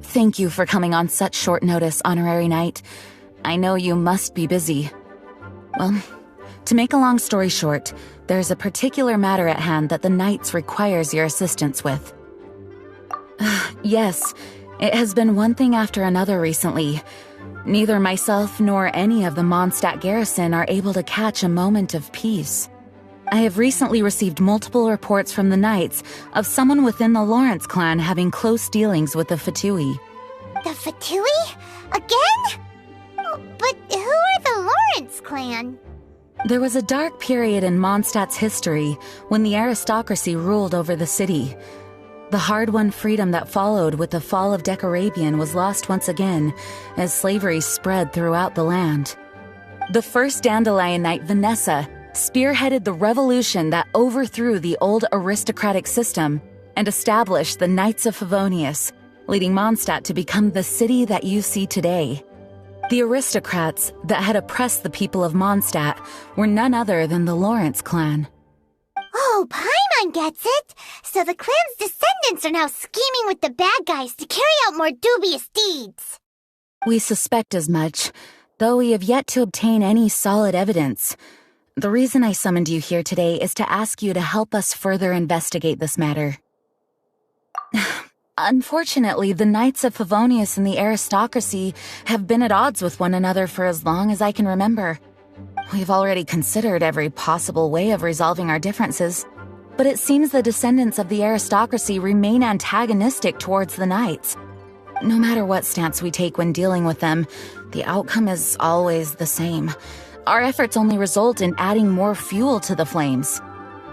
Thank you for coming on such short notice, Honorary Knight. I know you must be busy. Well, to make a long story short, there's a particular matter at hand that the Knights requires your assistance with. Yes, it has been one thing after another recently. Neither myself nor any of the Mondstadt garrison are able to catch a moment of peace. I have recently received multiple reports from the Knights of someone within the Lawrence clan having close dealings with the Fatui. The Fatui? Again? Oh, but who are the Lawrence clan? There was a dark period in Mondstadt's history when the aristocracy ruled over the city. The hard-won freedom that followed with the fall of Decarabian was lost once again as slavery spread throughout the land. The first Dandelion Knight, Vanessa, spearheaded the revolution that overthrew the old aristocratic system and established the Knights of Favonius, leading Mondstadt to become the city that you see today. The aristocrats that had oppressed the people of Mondstadt were none other than the Lawrence clan. Oh, Paimon gets it! So the clan's descendants are now scheming with the bad guys to carry out more dubious deeds. We suspect as much, though we have yet to obtain any solid evidence. The reason I summoned you here today is to ask you to help us further investigate this matter. Unfortunately, the Knights of Favonius and the aristocracy have been at odds with one another for as long as I can remember. We've already considered every possible way of resolving our differences, but it seems the descendants of the aristocracy remain antagonistic towards the Knights. No matter what stance we take when dealing with them, the outcome is always the same. Our efforts only result in adding more fuel to the flames.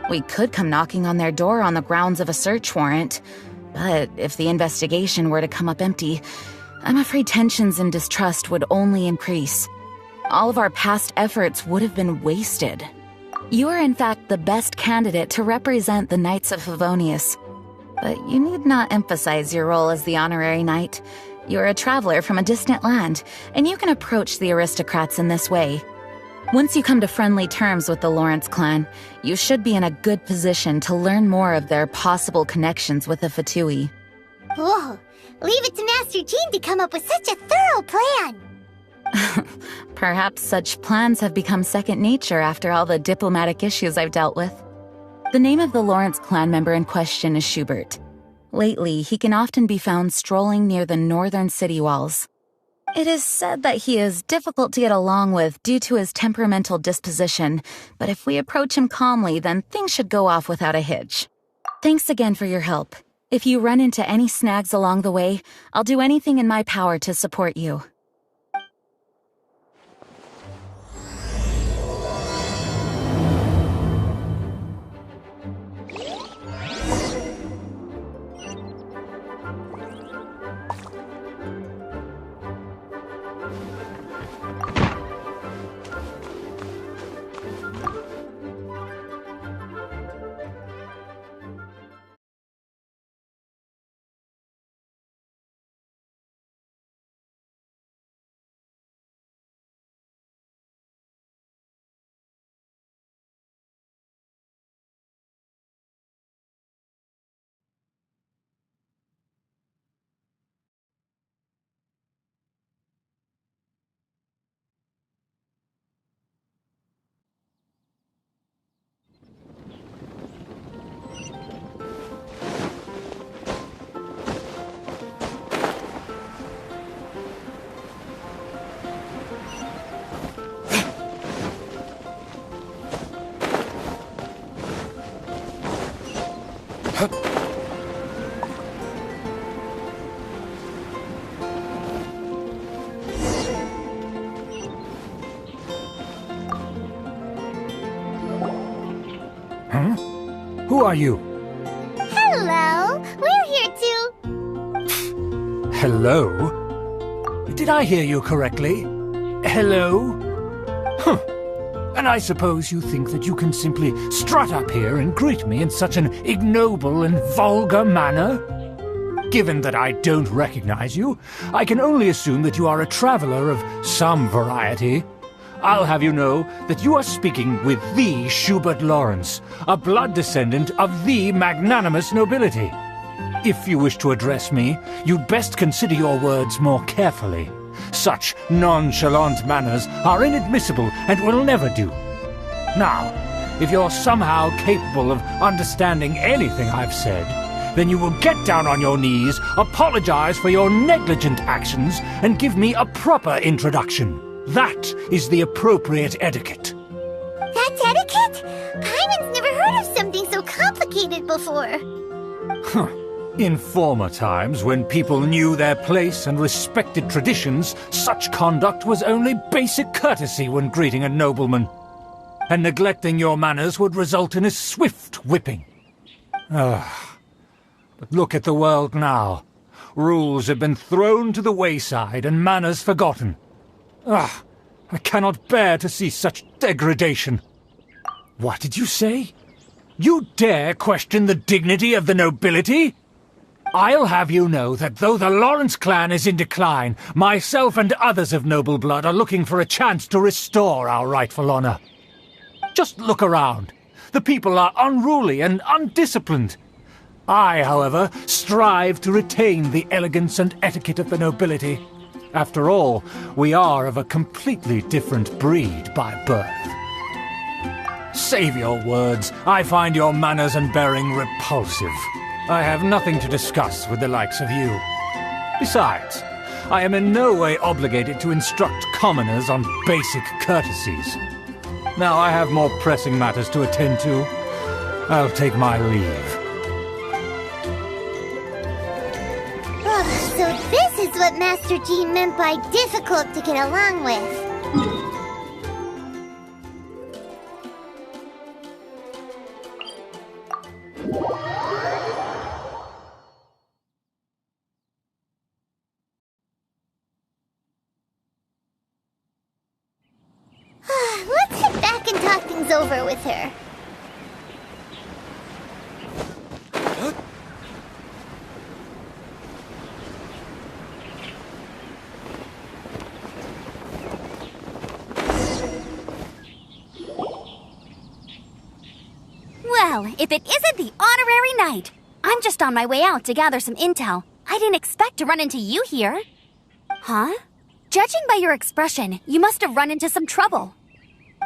We could come knocking on their door on the grounds of a search warrant, but if the investigation were to come up empty, I'm afraid tensions and distrust would only increase. All of our past efforts would have been wasted. You are in fact the best candidate to represent the Knights of Favonius, but you need not emphasize your role as the honorary knight. You're a traveler from a distant land, and you can approach the aristocrats in this way. Once you come to friendly terms with the Lawrence clan, you should be in a good position to learn more of their possible connections with the Fatui. Whoa! Leave it to Master Jean to come up with such a thorough plan! Perhaps such plans have become second nature after all the diplomatic issues I've dealt with. The name of the Lawrence clan member in question is Schubert. Lately, he can often be found strolling near the northern city walls. It is said that he is difficult to get along with due to his temperamental disposition, but if we approach him calmly, then things should go off without a hitch. Thanks again for your help. If you run into any snags along the way, I'll do anything in my power to support you. Huh? Who are you? Hello! We're here too! Hello? Did I hear you correctly? Hello? Huh. And I suppose you think that you can simply strut up here and greet me in such an ignoble and vulgar manner? Given that I don't recognize you, I can only assume that you are a traveler of some variety. I'll have you know that you are speaking with the Schubert Lawrence, a blood descendant of the magnanimous nobility. If you wish to address me, you'd best consider your words more carefully. Such nonchalant manners are inadmissible and will never do. Now, if you're somehow capable of understanding anything I've said, then you will get down on your knees, apologize for your negligent actions, and give me a proper introduction. That is the appropriate etiquette. That's etiquette? Paimon's never heard of something so complicated before. In former times, when people knew their place and respected traditions, such conduct was only basic courtesy when greeting a nobleman. And neglecting your manners would result in a swift whipping. But look at the world now. Rules have been thrown to the wayside and manners forgotten. I cannot bear to see such degradation. What did you say? You dare question the dignity of the nobility? I'll have you know that though the Lawrence clan is in decline, myself and others of noble blood are looking for a chance to restore our rightful honor. Just look around. The people are unruly and undisciplined. I, however, strive to retain the elegance and etiquette of the nobility. After all, we are of a completely different breed by birth. Save your words. I find your manners and bearing repulsive. I have nothing to discuss with the likes of you. Besides, I am in no way obligated to instruct commoners on basic courtesies. Now I have more pressing matters to attend to. I'll take my leave. So this is what Master Jean meant by difficult to get along with. Let's head back and talk things over with her. Well, if it isn't the honorary knight! I'm just on my way out to gather some intel. I didn't expect to run into you here. Huh? Judging by your expression, you must have run into some trouble.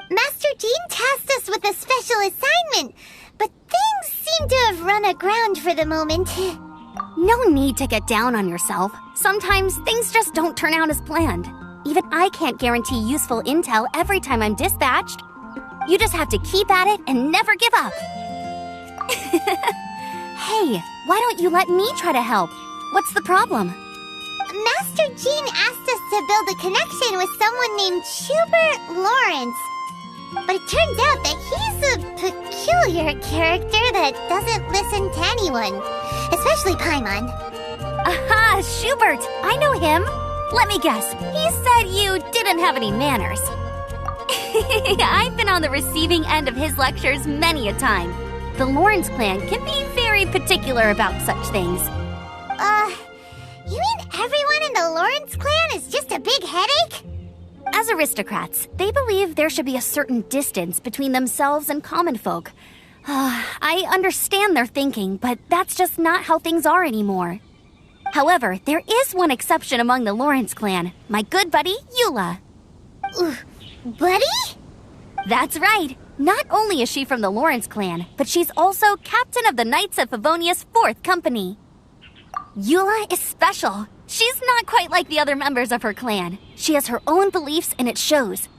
Master Jean tasked us with a special assignment, but things seem to have run aground for the moment. No need to get down on yourself. Sometimes things just don't turn out as planned. Even I can't guarantee useful intel every time I'm dispatched. You just have to keep at it and never give up. Hey, why don't you let me try to help? What's the problem? Master Jean asked us to build a connection with someone named Schubert Lawrence. But it turns out that he's a peculiar character that doesn't listen to anyone, especially Paimon. Aha, Schubert! I know him. Let me guess, he said you didn't have any manners. I've been on the receiving end of his lectures many a time. The Lawrence clan can be very particular about such things. You mean everyone in the Lawrence clan is just a big headache? As aristocrats, they believe there should be a certain distance between themselves and common folk. I understand their thinking, but that's just not how things are anymore. However, there is one exception among the Lawrence clan, my good buddy, Eula. Buddy? That's right. Not only is she from the Lawrence clan, but she's also captain of the Knights of Favonia's 4th company. Eula is special. She's not quite like the other members of her clan. She has her own beliefs and it shows.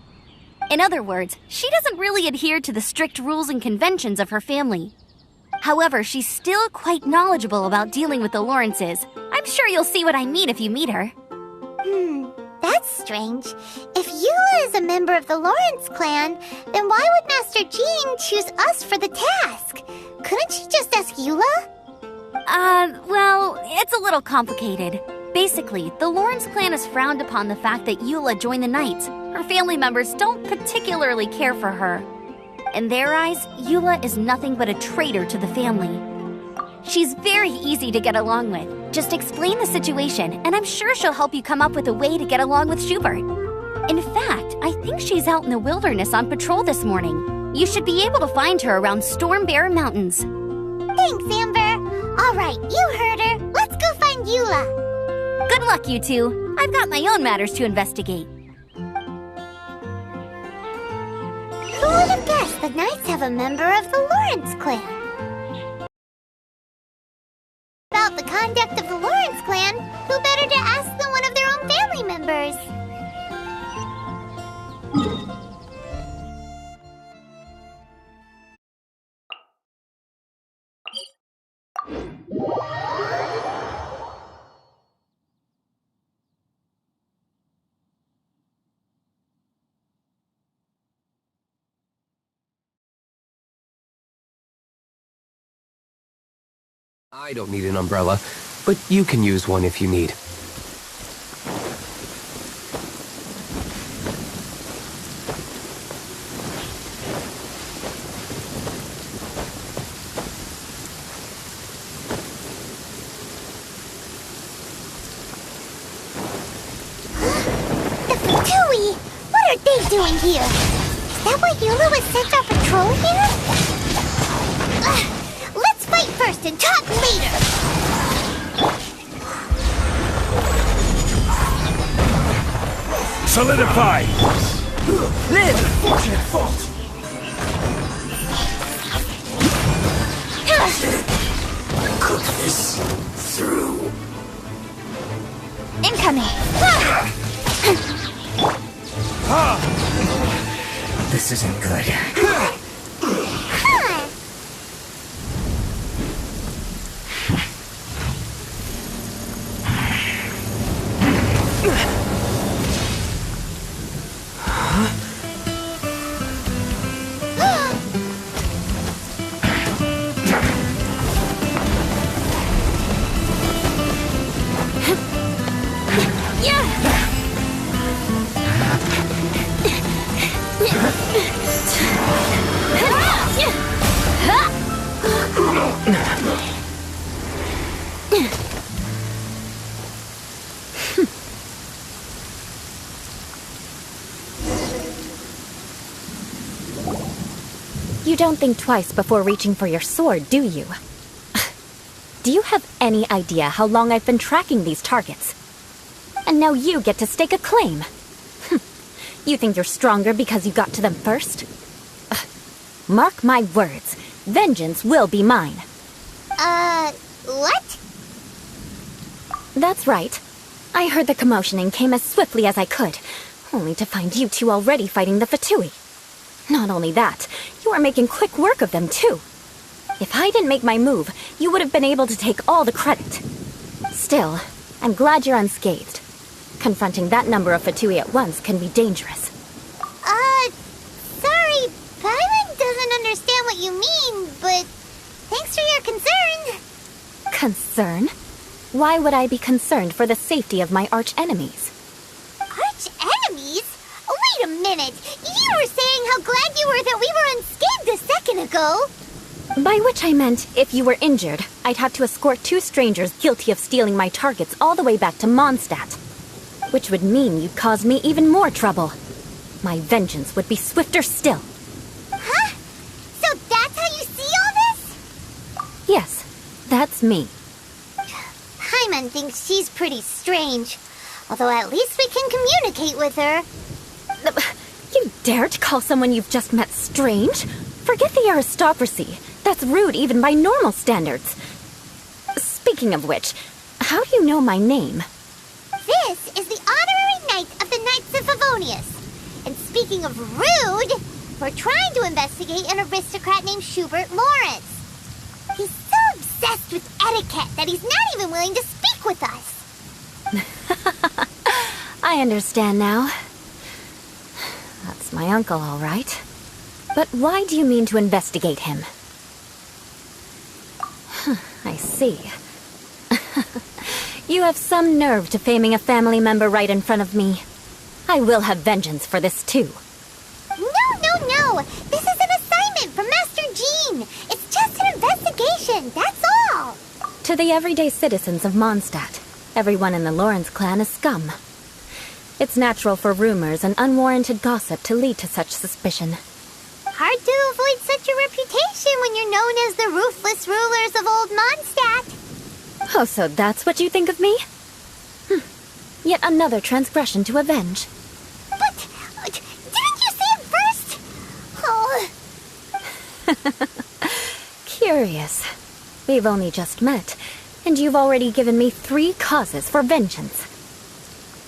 In other words, she doesn't really adhere to the strict rules and conventions of her family. However, she's still quite knowledgeable about dealing with the Lawrences. I'm sure you'll see what I mean if you meet her. That's strange. If Eula is a member of the Lawrence clan, then why would Master Jean choose us for the task? Couldn't she just ask Eula? Well, it's a little complicated. Basically, the Lawrence clan has frowned upon the fact that Eula joined the Knights. Her family members don't particularly care for her. In their eyes, Eula is nothing but a traitor to the family. She's very easy to get along with. Just explain the situation, and I'm sure she'll help you come up with a way to get along with Schubert. In fact, I think she's out in the wilderness on patrol this morning. You should be able to find her around Stormbear Mountains. Thanks, Amber. Alright, you heard her. Let's go find Eula. Good luck, you two. I've got my own matters to investigate. Who would have guessed the Knights have a member of the Lawrence clan? About the conduct of the Lawrence clan, who better to ask than one of their own family members? I don't need an umbrella, but you can use one if you need. The Fatui! What are they doing here? Is that why Eula was sent on patrol here? Let's fight first and talk later! Solidify! Live! Fortunate fault! Cook this through. Incoming! This isn't good. You don't think twice before reaching for your sword, do you? Do you have any idea how long I've been tracking these targets? And now you get to stake a claim. You think you're stronger because you got to them first? Mark my words, vengeance will be mine. What? That's right. I heard the commotion and came as swiftly as I could, only to find you two already fighting the Fatui. Not only that, you are making quick work of them too. If I didn't make my move, you would have been able to take all the credit. Still, I'm glad you're unscathed. Confronting that number of Fatui at once can be dangerous. Sorry, Paimon doesn't understand what you mean, but thanks for your concern. Concern? Why would I be concerned for the safety of my arch-enemies? Arch-enemies? Wait a minute! You were saying how glad you were that we were unscathed a second ago! By which I meant, if you were injured, I'd have to escort two strangers guilty of stealing my targets all the way back to Mondstadt. Which would mean you'd cause me even more trouble. My vengeance would be swifter still. Huh? So that's how you see all this? Yes, that's me. Paimon thinks she's pretty strange. Although at least we can communicate with her. You dare to call someone you've just met strange? Forget the aristocracy. That's rude even by normal standards. Speaking of which, how do you know my name? This is the honorary knight of the Knights of Favonius. And speaking of rude, we're trying to investigate an aristocrat named Schubert Lawrence. He's so obsessed with etiquette that he's not even willing to speak with us. I understand now. That's my uncle, all right. But why do you mean to investigate him? I see. You have some nerve to faming a family member right in front of me. I will have vengeance for this too. No! This is an assignment from Master Jean. It's just an investigation, that's all. To the everyday citizens of Mondstadt, everyone in the Lawrence clan is scum. It's natural for rumors and unwarranted gossip to lead to such suspicion. Hard to avoid such a reputation when you're known as the ruthless rulers of Old Mondstadt. Oh, so that's what you think of me? Yet another transgression to avenge. But didn't you say it first? Oh. Curious. We've only just met, and you've already given me 3 causes for vengeance.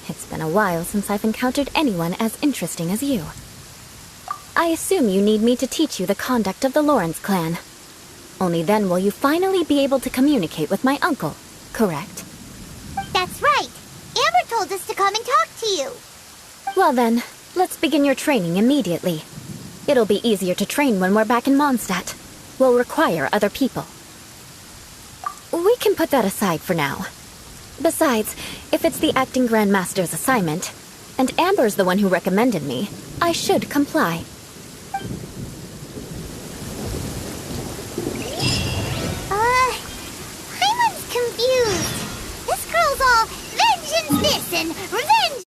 It's been a while since I've encountered anyone as interesting as you. I assume you need me to teach you the conduct of the Lawrence clan. Only then will you finally be able to communicate with my uncle, correct? That's right. Amber told us to come and talk to you. Well then, let's begin your training immediately. It'll be easier to train when we're back in Mondstadt. We'll require other people. We can put that aside for now. Besides, if it's the acting Grandmaster's assignment, and Amber's the one who recommended me, I should comply. Paimon's confused. This girl's all vengeance this and revenge.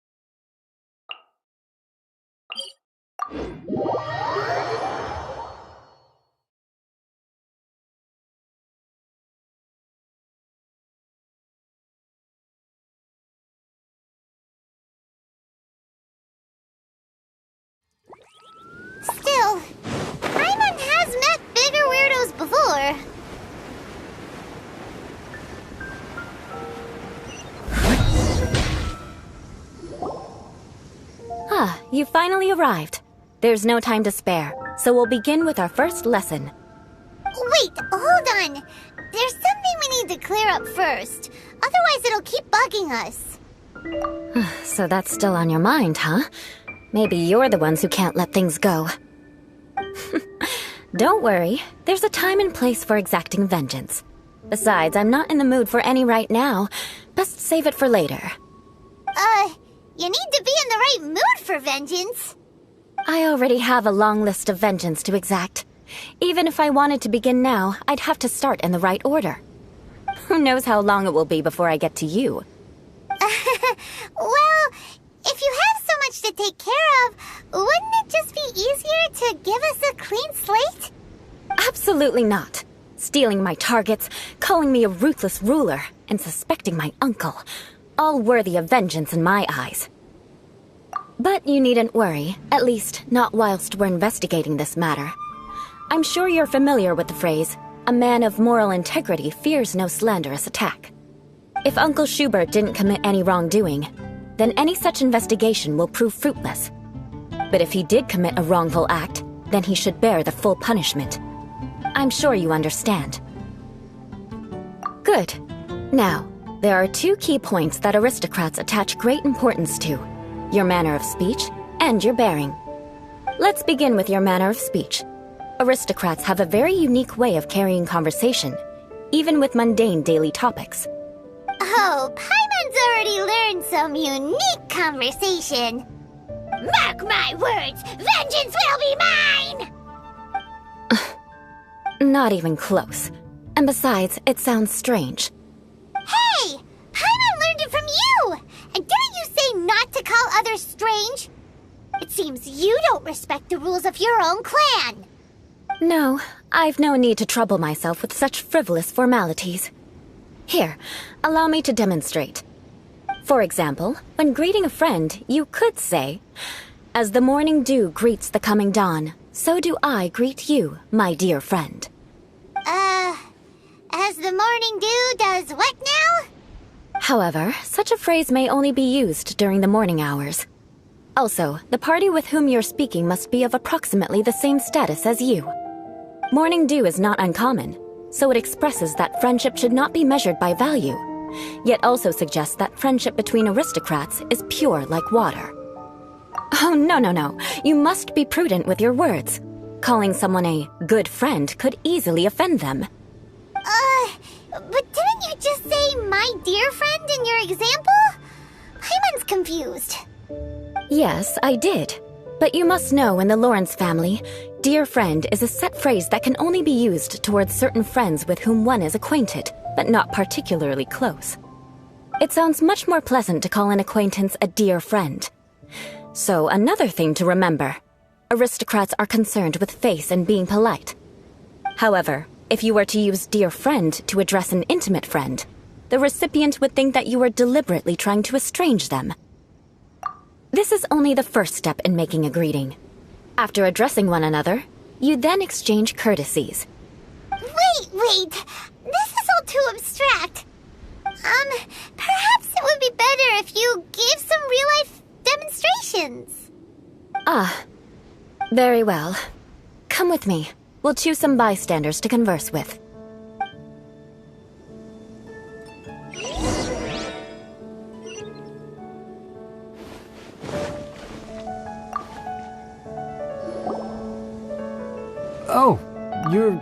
Still, Paimon has met bigger weirdos before. Ah, you finally arrived. There's no time to spare, so we'll begin with our first lesson. Wait, hold on. There's something we need to clear up first. Otherwise it'll keep bugging us. So that's still on your mind, huh? Maybe you're the ones who can't let things go. Don't worry, there's a time and place for exacting vengeance. Besides, I'm not in the mood for any right now. Best save it for later. You need to be in the right mood for vengeance. I already have a long list of vengeance to exact. Even if I wanted to begin now, I'd have to start in the right order. Who knows how long it will be before I get to you? Well, if you have so much to take care of, wouldn't it just be easier to give us a clean slate? Absolutely not. Stealing my targets, calling me a ruthless ruler, and suspecting my uncle. All worthy of vengeance in my eyes. But you needn't worry, at least not whilst we're investigating this matter. I'm sure you're familiar with the phrase, a man of moral integrity fears no slanderous attack. If Uncle Schubert didn't commit any wrongdoing, then any such investigation will prove fruitless. But if he did commit a wrongful act, then he should bear the full punishment. I'm sure you understand. Good. Now, there are 2 key points that aristocrats attach great importance to: your manner of speech and your bearing. Let's begin with your manner of speech. Aristocrats have a very unique way of carrying conversation, even with mundane daily topics. Oh, Paimon's already learned some unique conversation. Mark my words, vengeance will be mine! Not even close. And besides, it sounds strange. Hey! Paimon learned it from you! And didn't you say not to call others strange? It seems you don't respect the rules of your own clan. No, I've no need to trouble myself with such frivolous formalities. Here, allow me to demonstrate. For example, when greeting a friend, you could say, "As the morning dew greets the coming dawn, so do I greet you, my dear friend." As the morning dew does what now? However, such a phrase may only be used during the morning hours. Also, the party with whom you're speaking must be of approximately the same status as you. Morning dew is not uncommon, so it expresses that friendship should not be measured by value, yet also suggests that friendship between aristocrats is pure like water. Oh, no. You must be prudent with your words. Calling someone a good friend could easily offend them. But didn't you just say my dear friend in your example? Paimon's confused. Yes, I did. But you must know in the Lawrence family, dear friend is a set phrase that can only be used towards certain friends with whom one is acquainted, but not particularly close. It sounds much more pleasant to call an acquaintance a dear friend. So another thing to remember, aristocrats are concerned with face and being polite. However, if you were to use dear friend to address an intimate friend, the recipient would think that you were deliberately trying to estrange them. This is only the first step in making a greeting. After addressing one another, you then exchange courtesies. Wait! This is all too abstract. Perhaps it would be better if you gave some real-life demonstrations. Ah, very well. Come with me. We'll choose some bystanders to converse with. Oh, you're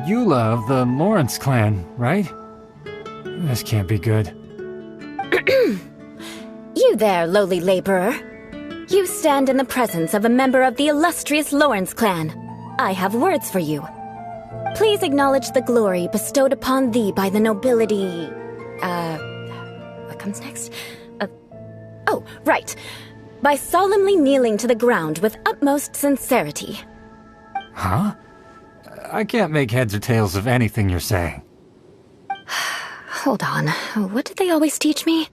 Eula of the Lawrence clan, right? This can't be good. You there, lowly laborer. You stand in the presence of a member of the illustrious Lawrence clan. I have words for you. Please acknowledge the glory bestowed upon thee by the nobility... What comes next? Oh, right. By solemnly kneeling to the ground with utmost sincerity. Huh? I can't make heads or tails of anything you're saying. Hold on. What did they always teach me?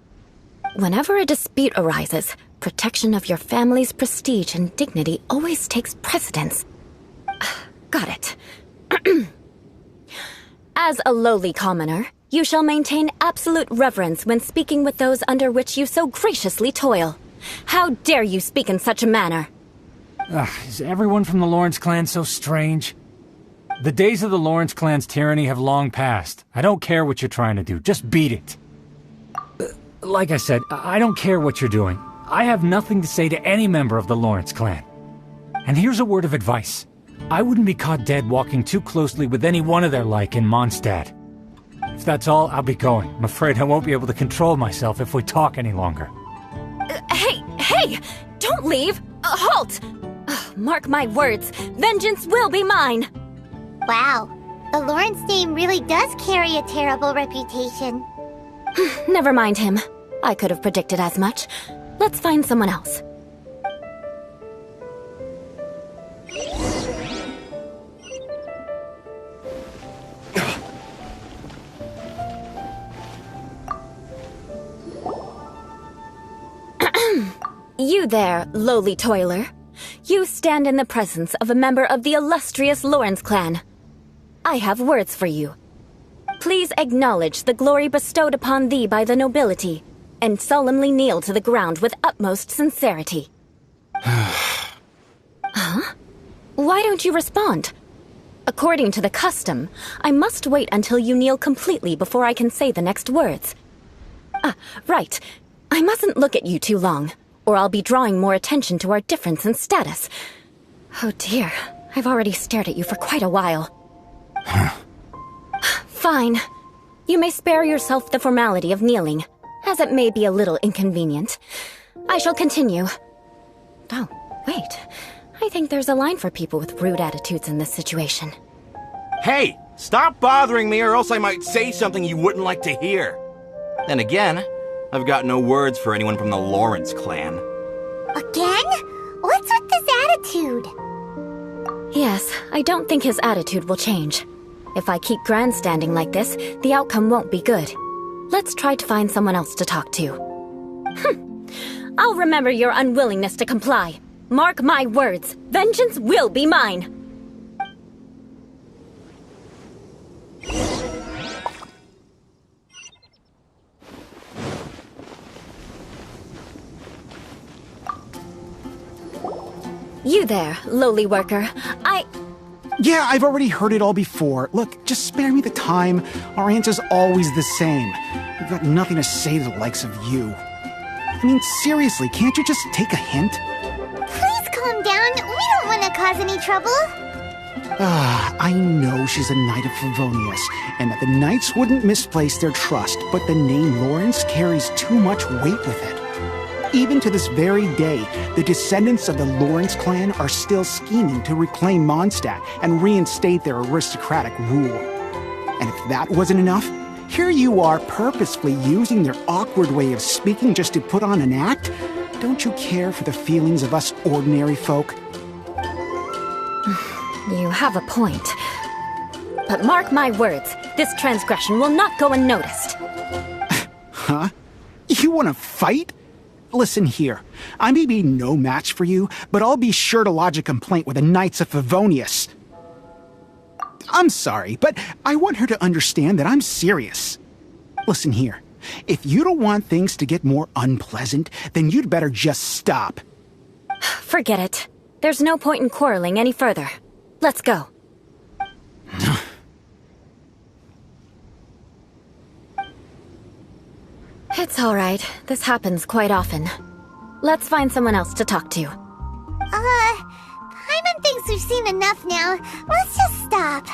Whenever a dispute arises, protection of your family's prestige and dignity always takes precedence. Got it. As a lowly commoner, you shall maintain absolute reverence when speaking with those under which you so graciously toil. How dare you speak in such a manner? Is everyone from the Lawrence clan so strange? The days of the Lawrence clan's tyranny have long passed. I don't care what you're trying to do. Just beat it. Like I said, I don't care what you're doing. I have nothing to say to any member of the Lawrence clan. And here's a word of advice. I wouldn't be caught dead walking too closely with any one of their like in Mondstadt. If that's all, I'll be going. I'm afraid I won't be able to control myself if we talk any longer. Hey! Don't leave! Halt! Mark my words, vengeance will be mine! Wow, the Lawrence name really does carry a terrible reputation. Never mind him. I could have predicted as much. Let's find someone else. You there, lowly toiler. You stand in the presence of a member of the illustrious Lawrence clan. I have words for you. Please acknowledge the glory bestowed upon thee by the nobility, and solemnly kneel to the ground with utmost sincerity. Huh? Why don't you respond? According to the custom, I must wait until you kneel completely before I can say the next words. Right. I mustn't look at you too long, or I'll be drawing more attention to our difference in status. Oh dear, I've already stared at you for quite a while. Fine. You may spare yourself the formality of kneeling, as it may be a little inconvenient. I shall continue. Oh, wait. I think there's a line for people with rude attitudes in this situation. Hey, stop bothering me or else I might say something you wouldn't like to hear. Then again, I've got no words for anyone from the Lawrence clan. Again? What's with this attitude? Yes, I don't think his attitude will change. If I keep grandstanding like this, the outcome won't be good. Let's try to find someone else to talk to. I'll remember your unwillingness to comply. Mark my words, vengeance will be mine. You there, lowly worker. Yeah, I've already heard it all before. Look, just spare me the time. Our answer's always the same. We've got nothing to say to the likes of you. I mean, seriously, can't you just take a hint? Please calm down. We don't want to cause any trouble. I know she's a Knight of Favonius, and that the Knights wouldn't misplace their trust, but the name Lawrence carries too much weight with it. Even to this very day, the descendants of the Lawrence clan are still scheming to reclaim Mondstadt and reinstate their aristocratic rule. And if that wasn't enough, here you are purposefully using their awkward way of speaking just to put on an act? Don't you care for the feelings of us ordinary folk? You have a point. But mark my words, this transgression will not go unnoticed. Huh? You want to fight? Listen here, I may be no match for you, but I'll be sure to lodge a complaint with the Knights of Favonius. I'm sorry, but I want her to understand that I'm serious. Listen here, if you don't want things to get more unpleasant, then you'd better just stop. Forget it. There's no point in quarreling any further. Let's go. It's all right. This happens quite often. Let's find someone else to talk to. Paimon thinks we've seen enough now. Let's just stop.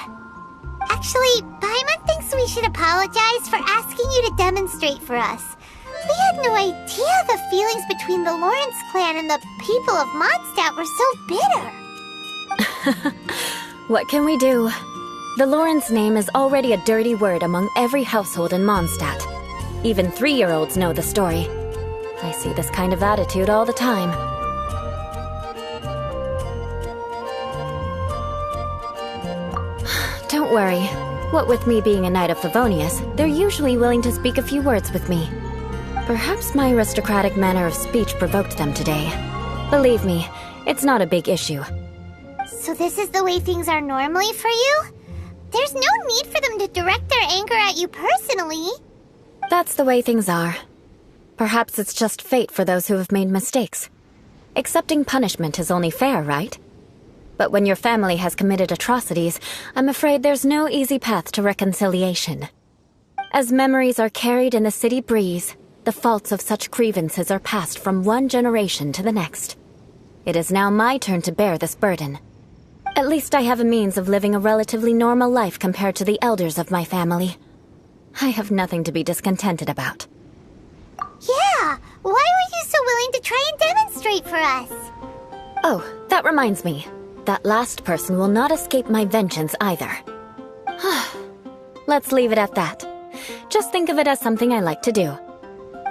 Actually, Paimon thinks we should apologize for asking you to demonstrate for us. We had no idea the feelings between the Lawrence clan and the people of Mondstadt were so bitter. What can we do? The Lawrence name is already a dirty word among every household in Mondstadt. Even 3-year-olds know the story. I see this kind of attitude all the time. Don't worry. What with me being a Knight of Favonius, they're usually willing to speak a few words with me. Perhaps my aristocratic manner of speech provoked them today. Believe me, it's not a big issue. So this is the way things are normally for you? There's no need for them to direct their anger at you personally. That's the way things are. Perhaps it's just fate for those who have made mistakes. Accepting punishment is only fair, right? But when your family has committed atrocities, I'm afraid there's no easy path to reconciliation. As memories are carried in the city breeze, the faults of such grievances are passed from one generation to the next. It is now my turn to bear this burden. At least I have a means of living a relatively normal life compared to the elders of my family. I have nothing to be discontented about. Yeah, why were you so willing to try and demonstrate for us? Oh, that reminds me. That last person will not escape my vengeance either. Let's leave it at that. Just think of it as something I like to do.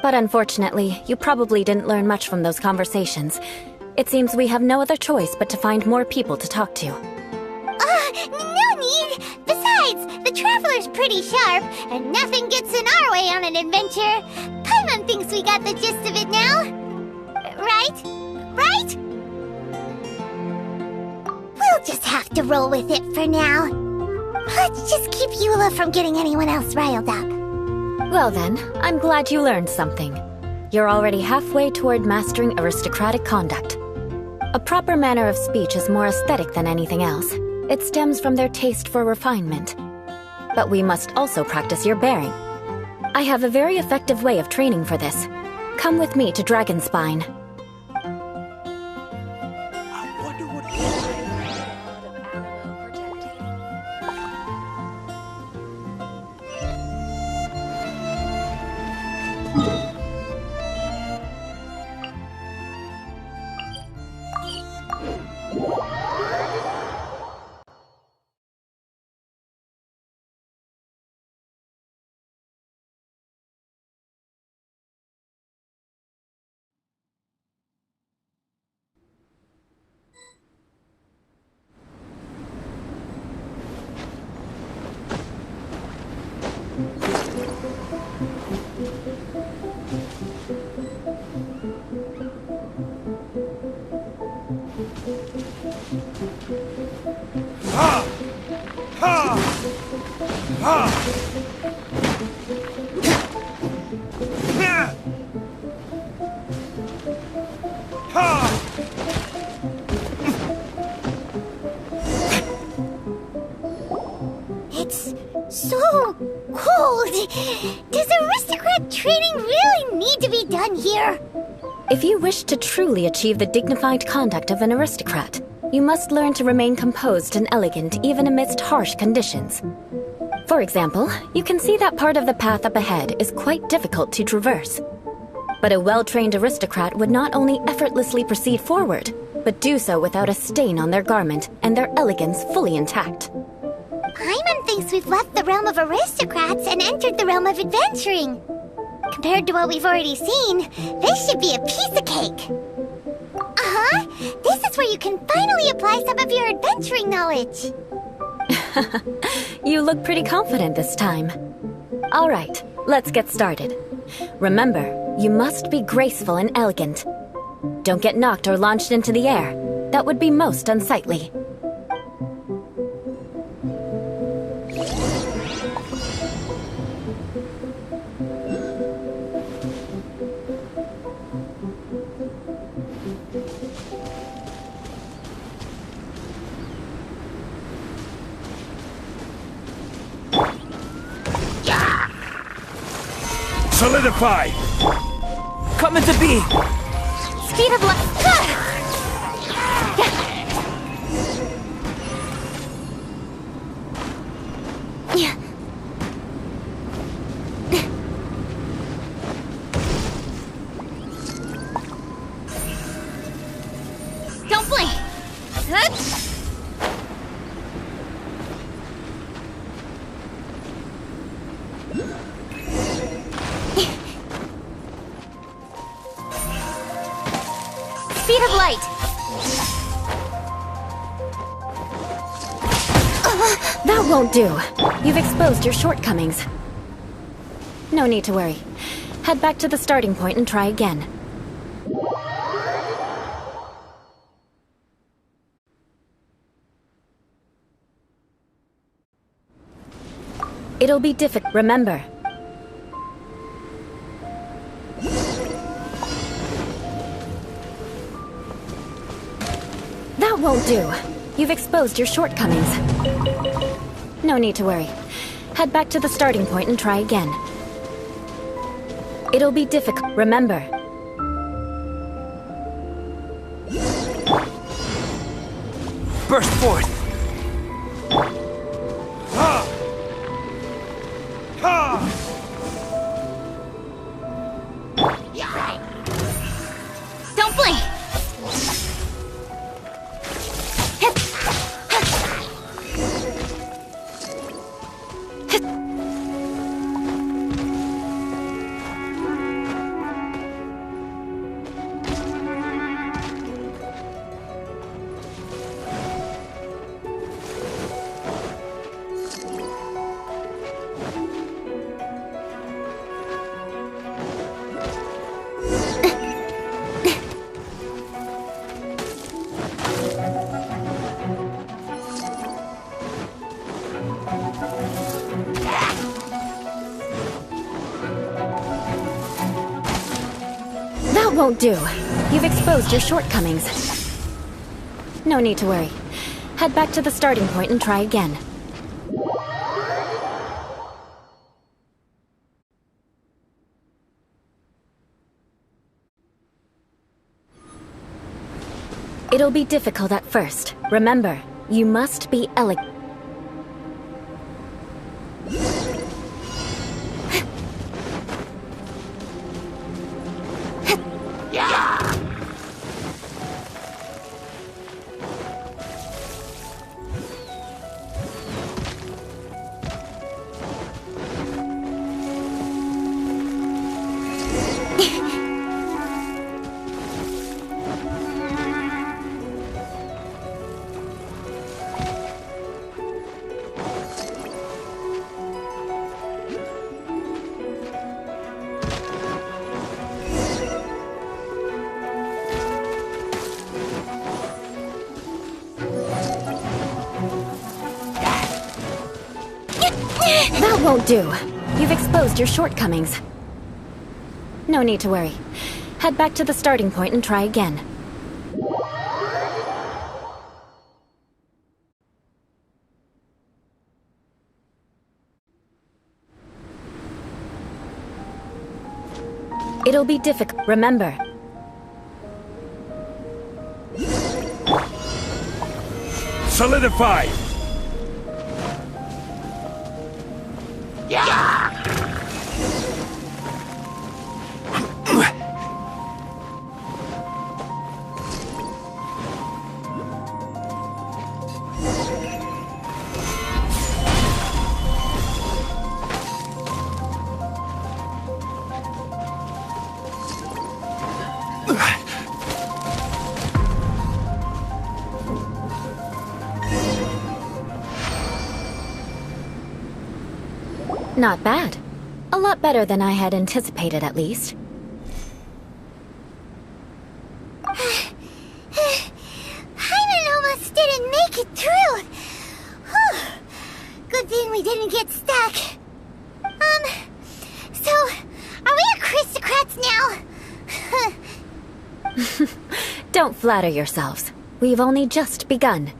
But unfortunately, you probably didn't learn much from those conversations. It seems we have no other choice but to find more people to talk to. No need! Besides, the Traveler's pretty sharp, and nothing gets in our way on an adventure. Paimon thinks we got the gist of it now. Right? Right? We'll just have to roll with it for now. Let's just keep Eula from getting anyone else riled up. Well then, I'm glad you learned something. You're already halfway toward mastering aristocratic conduct. A proper manner of speech is more aesthetic than anything else. It stems from their taste for refinement. But we must also practice your bearing. I have a very effective way of training for this. Come with me to Dragonspine. It's so cold. Does aristocrat training really need to be done here? If you wish to truly achieve the dignified conduct of an aristocrat, you must learn to remain composed and elegant even amidst harsh conditions. For example, you can see that part of the path up ahead is quite difficult to traverse. But a well-trained aristocrat would not only effortlessly proceed forward, but do so without a stain on their garment and their elegance fully intact. Paimon thinks we've left the realm of aristocrats and entered the realm of adventuring. Compared to what we've already seen, this should be a piece of cake. This is where you can finally apply some of your adventuring knowledge. You look pretty confident this time. All right, let's get started. Remember, you must be graceful and elegant. Don't get knocked or launched into the air. That would be most unsightly. Solidify! Come into being! Speed of light. Don't blink. Speed of light. That won't do. You've exposed your shortcomings. No need to worry. Head back to the starting point and try again. It'll be difficult. Remember. That won't do. You've exposed your shortcomings. No need to worry. Head back to the starting point and try again. It'll be difficult. Remember. Burst forth! Don't blink. That won't do. You've exposed your shortcomings. No need to worry. Head back to the starting point and try again. It'll be difficult at first. Remember, you must be elegant. That won't do. You've exposed your shortcomings. No need to worry. Head back to the starting point and try again. It'll be difficult. Remember. Solidify! Not bad. lot better than I had anticipated, at least. Paimon almost didn't make it through. Whew. Good thing we didn't get stuck. So, are we aristocrats now? Don't flatter yourselves. We've only just begun.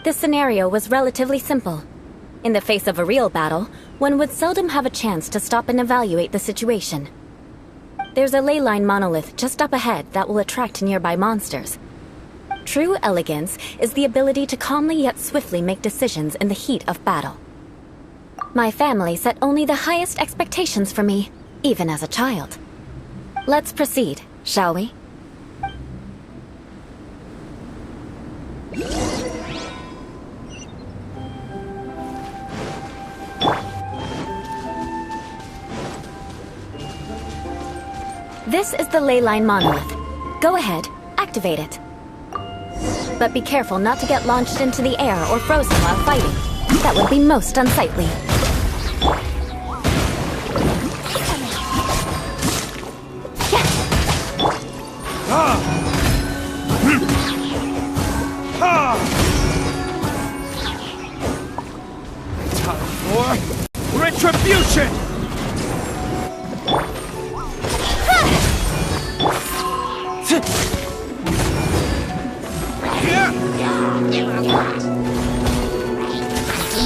This scenario was relatively simple. In the face of a real battle, one would seldom have a chance to stop and evaluate the situation. There's a ley line monolith just up ahead that will attract nearby monsters. True elegance is the ability to calmly yet swiftly make decisions in the heat of battle. My family set only the highest expectations for me, even as a child. Let's proceed, shall we? This is the ley line monolith. Go ahead, activate it. But be careful not to get launched into the air or frozen while fighting. That would be most unsightly. Time for retribution!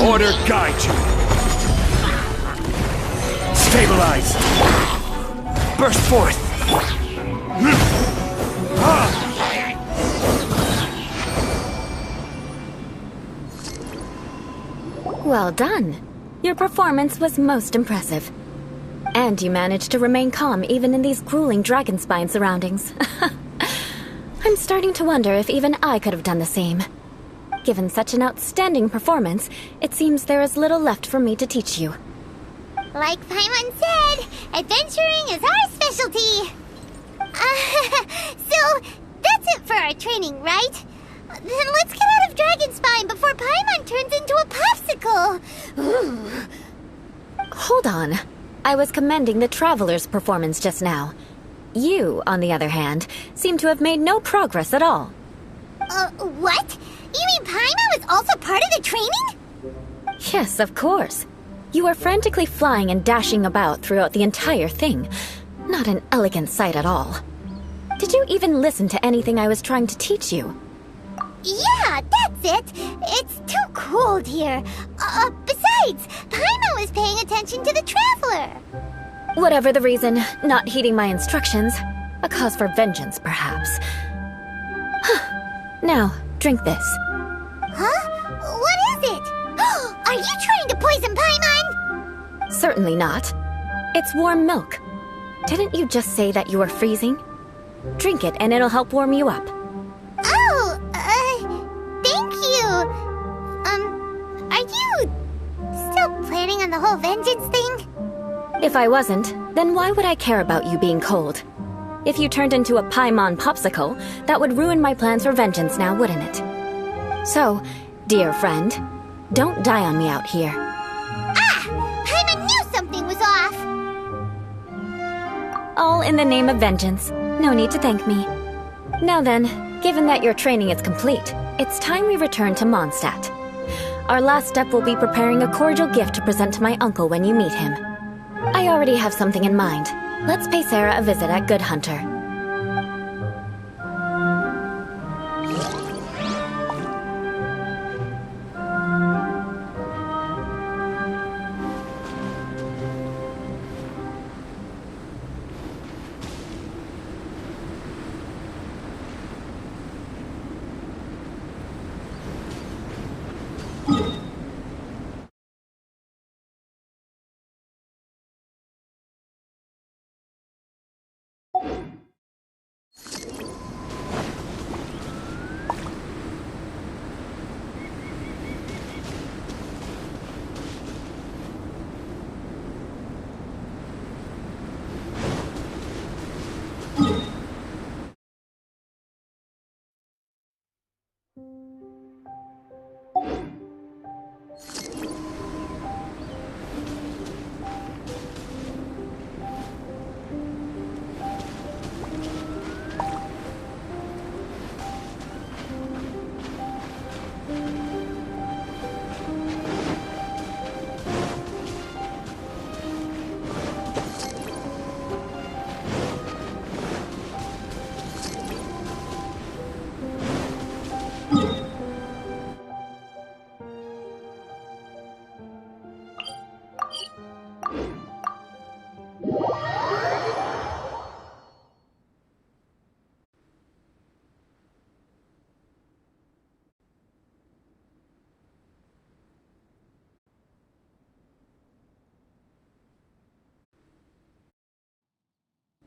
Order guide you. Stabilize. Burst forth. Well done. Your performance was most impressive. And you managed to remain calm even in these grueling dragon spine surroundings. I'm starting to wonder if even I could have done the same. Given such an outstanding performance, it seems there is little left for me to teach you. Like Paimon said, adventuring is our specialty. So, that's it for our training, right? Then let's get out of Dragonspine before Paimon turns into a popsicle. Hold on. I was commending the Traveler's performance just now. You, on the other hand, seem to have made no progress at all. What? You mean Paimon was also part of the training? Yes, of course. You were frantically flying and dashing about throughout the entire thing. Not an elegant sight at all. Did you even listen to anything I was trying to teach you? Yeah, that's it. It's too cold here. Besides, Paimon was paying attention to the Traveler. Whatever the reason, not heeding my instructions. A cause for vengeance, perhaps. Now, drink this. Huh? What is it? Are you trying to poison Paimon? Certainly not. It's warm milk. Didn't you just say that you were freezing? Drink it and it'll help warm you up. Oh, thank you. Are you still planning on the whole vengeance thing? If I wasn't, then why would I care about you being cold? If you turned into a Paimon popsicle, that would ruin my plans for vengeance now, wouldn't it? So, dear friend, don't die on me out here. Ah! Paimon knew something was off! All in the name of vengeance. No need to thank me. Now then, given that your training is complete, it's time we return to Mondstadt. Our last step will be preparing a cordial gift to present to my uncle when you meet him. I already have something in mind. Let's pay Sarah a visit at Good Hunter.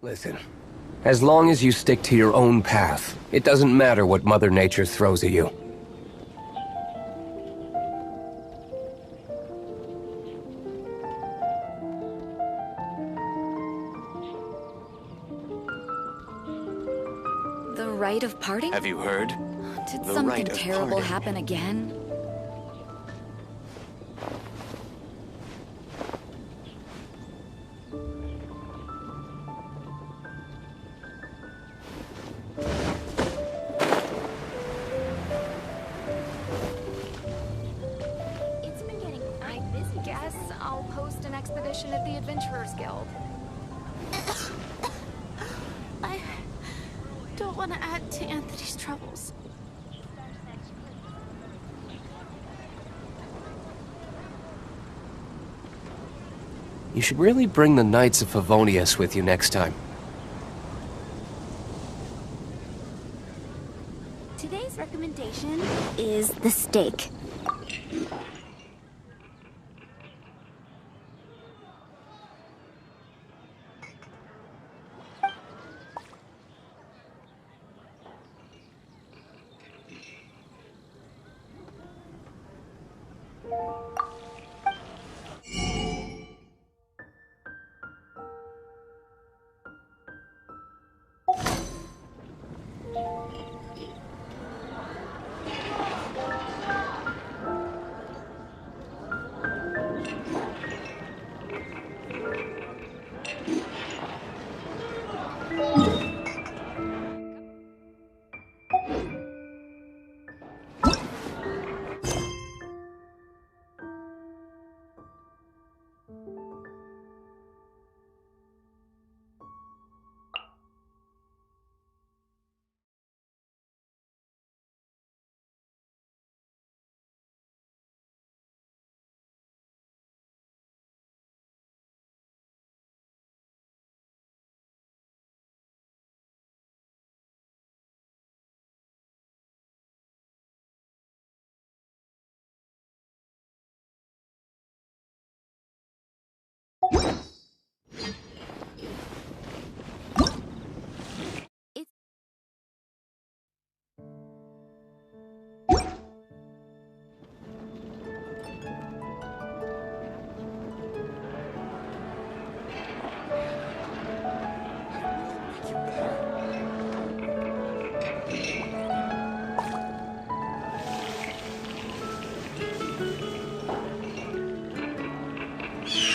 Listen, as long as you stick to your own path, it doesn't matter what Mother Nature throws at you. The rite of parting? Have you heard? Did The something rite of terrible parting. happen again? It's been getting quite busy. Guess I'll post an expedition at the Adventurers Guild. I don't want to add to Anthony's troubles. You should really bring the Knights of Favonius with you next time. Today's recommendation is the steak.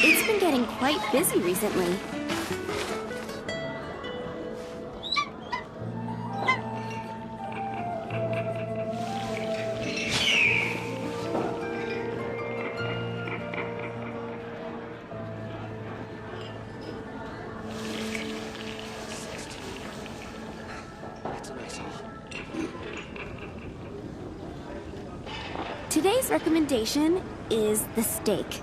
It's been getting quite busy recently. Today's recommendation is the steak.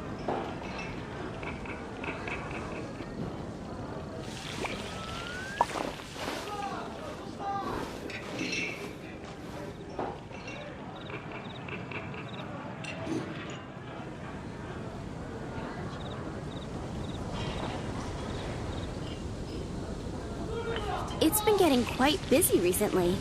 It's been getting quite busy recently.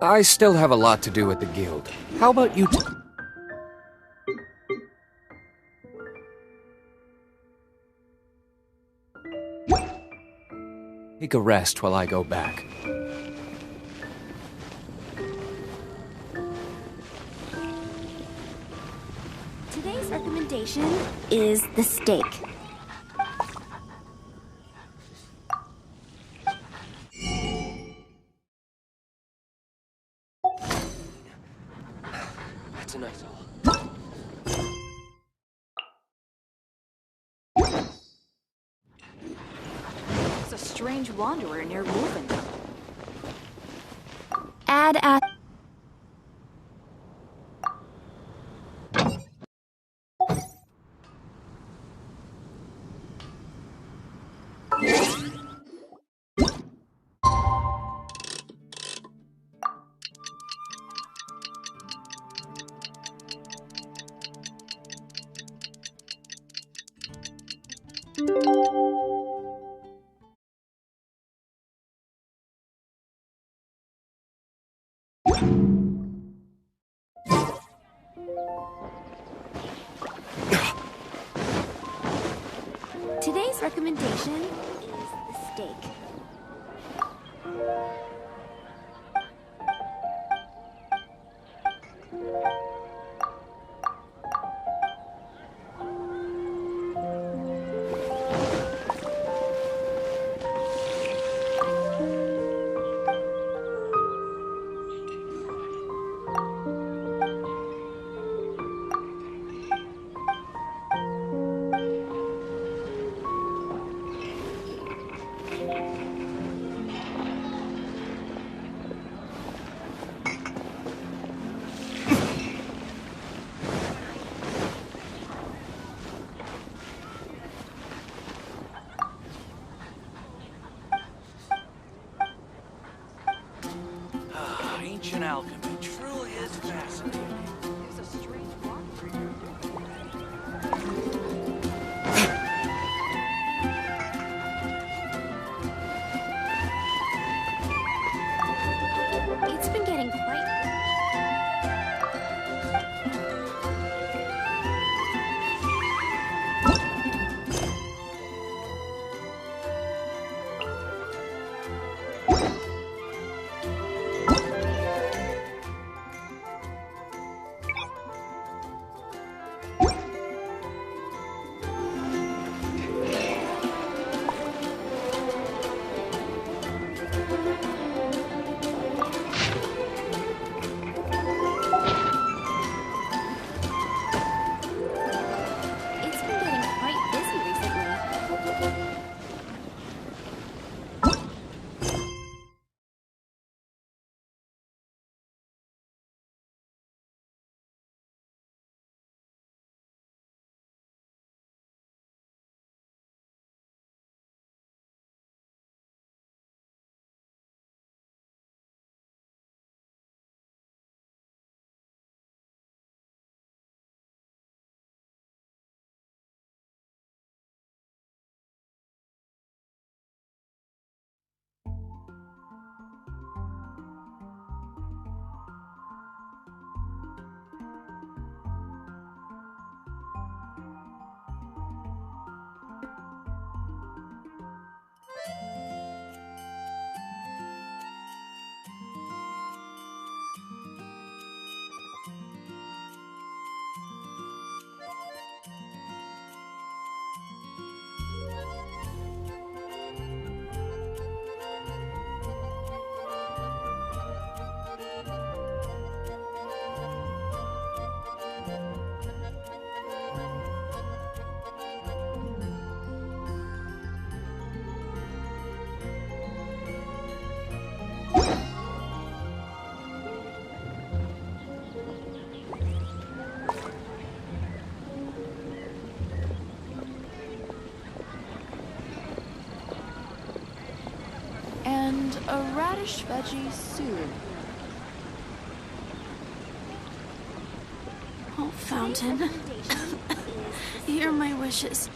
I still have a lot to do at the guild. How about you take a rest while I go back? Today's recommendation is the steak. That's a nice haul. It's a strange wanderer near Wolven. Add a... Today's recommendation is the steak. Ancient alchemy truly is fascinating. There's a strange wanderer. It's been getting quite... It's been getting quite busy recently. And a radish veggie soup. Fountain. Hear my wishes.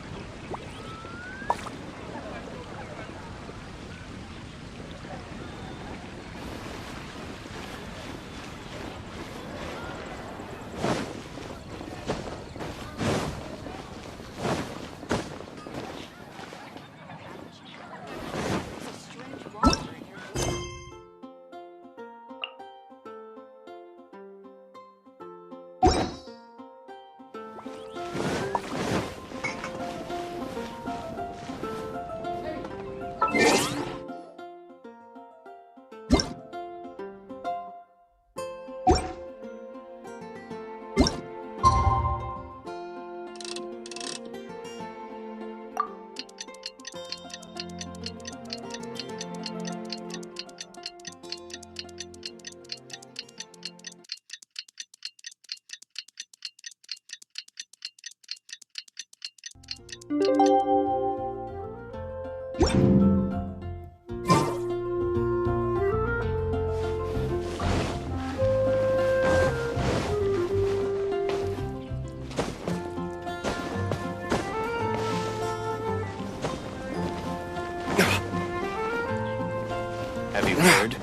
Have you heard?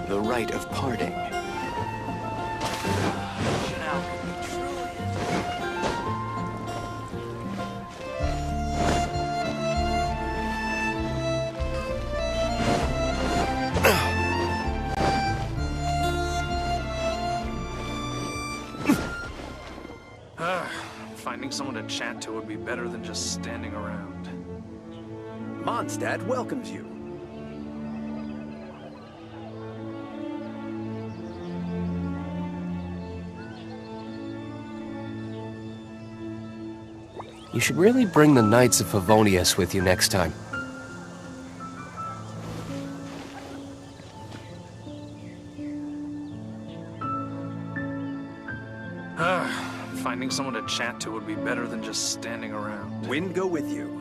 The rite of parting. Ancient alchemy truly is. Finding someone to chat to would be better than just standing around. Mondstadt welcomes you. You should really bring the Knights of Favonius with you next time. Finding someone to chat to would be better than just standing around. Wind go with you.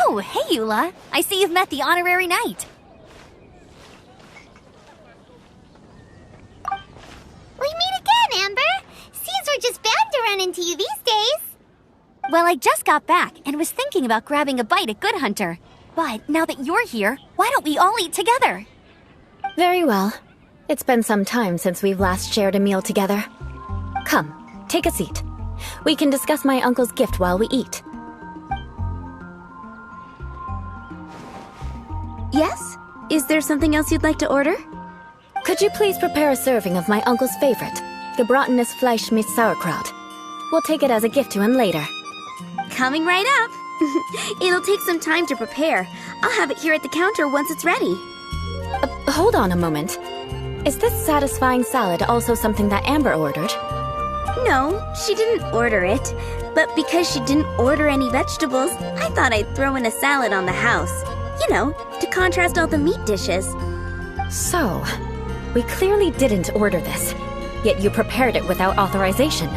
Oh, hey, Eula. I see you've met the honorary knight. We meet again, Amber. Seems we're just bound to run into you these days. Well, I just got back and was thinking about grabbing a bite at Good Hunter. But now that you're here, why don't we all eat together? Very well. It's been some time since we've last shared a meal together. Come, take a seat. We can discuss my uncle's gift while we eat. Yes? Is there something else you'd like to order? Could you please prepare a serving of my uncle's favorite, gebratenes Fleisch mit Sauerkraut? We'll take it as a gift to him later. Coming right up. It'll take some time to prepare. I'll have it here at the counter once it's ready. Hold on a moment. Is this satisfying salad also something that Amber ordered? No, she didn't order it. But because she didn't order any vegetables, I thought I'd throw in a salad on the house. You know, to contrast all the meat dishes. So, we clearly didn't order this, yet you prepared it without authorization.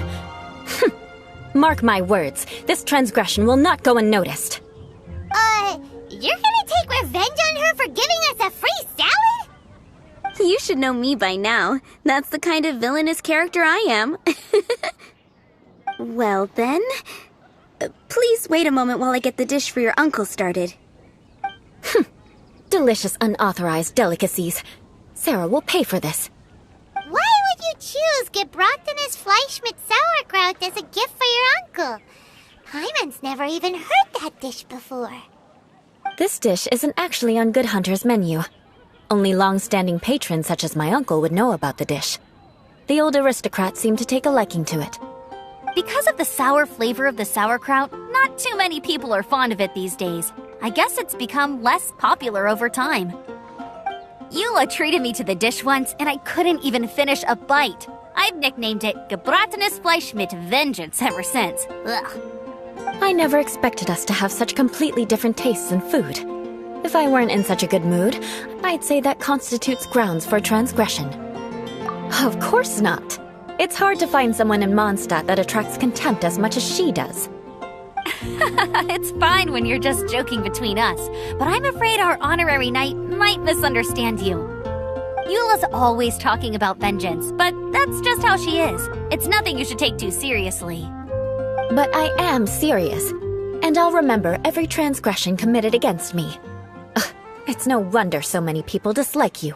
Mark my words, this transgression will not go unnoticed. You're gonna take revenge on her for giving us a free salad? You should know me by now. That's the kind of villainous character I am. Well then, please wait a moment while I get the dish for your uncle started. Delicious unauthorized delicacies. Sarah will pay for this. Why would you choose gebratenes Fleisch mit Sauerkraut as a gift for your uncle? Paimon's never even heard that dish before. This dish isn't actually on Good Hunter's menu. Only long-standing patrons such as my uncle would know about the dish. The old aristocrat seemed to take a liking to it. Because of the sour flavor of the sauerkraut, not too many people are fond of it these days. I guess it's become less popular over time. Eula treated me to the dish once, and I couldn't even finish a bite. I've nicknamed it gebratenes Fleisch mit Vengeance ever since. Ugh. I never expected us to have such completely different tastes in food. If I weren't in such a good mood, I'd say that constitutes grounds for transgression. Of course not. It's hard to find someone in Mondstadt that attracts contempt as much as she does. It's fine when you're just joking between us, but I'm afraid our honorary knight might misunderstand you. Eula's always talking about vengeance, but that's just how she is. It's nothing you should take too seriously. But I am serious, and I'll remember every transgression committed against me. Ugh, it's no wonder so many people dislike you.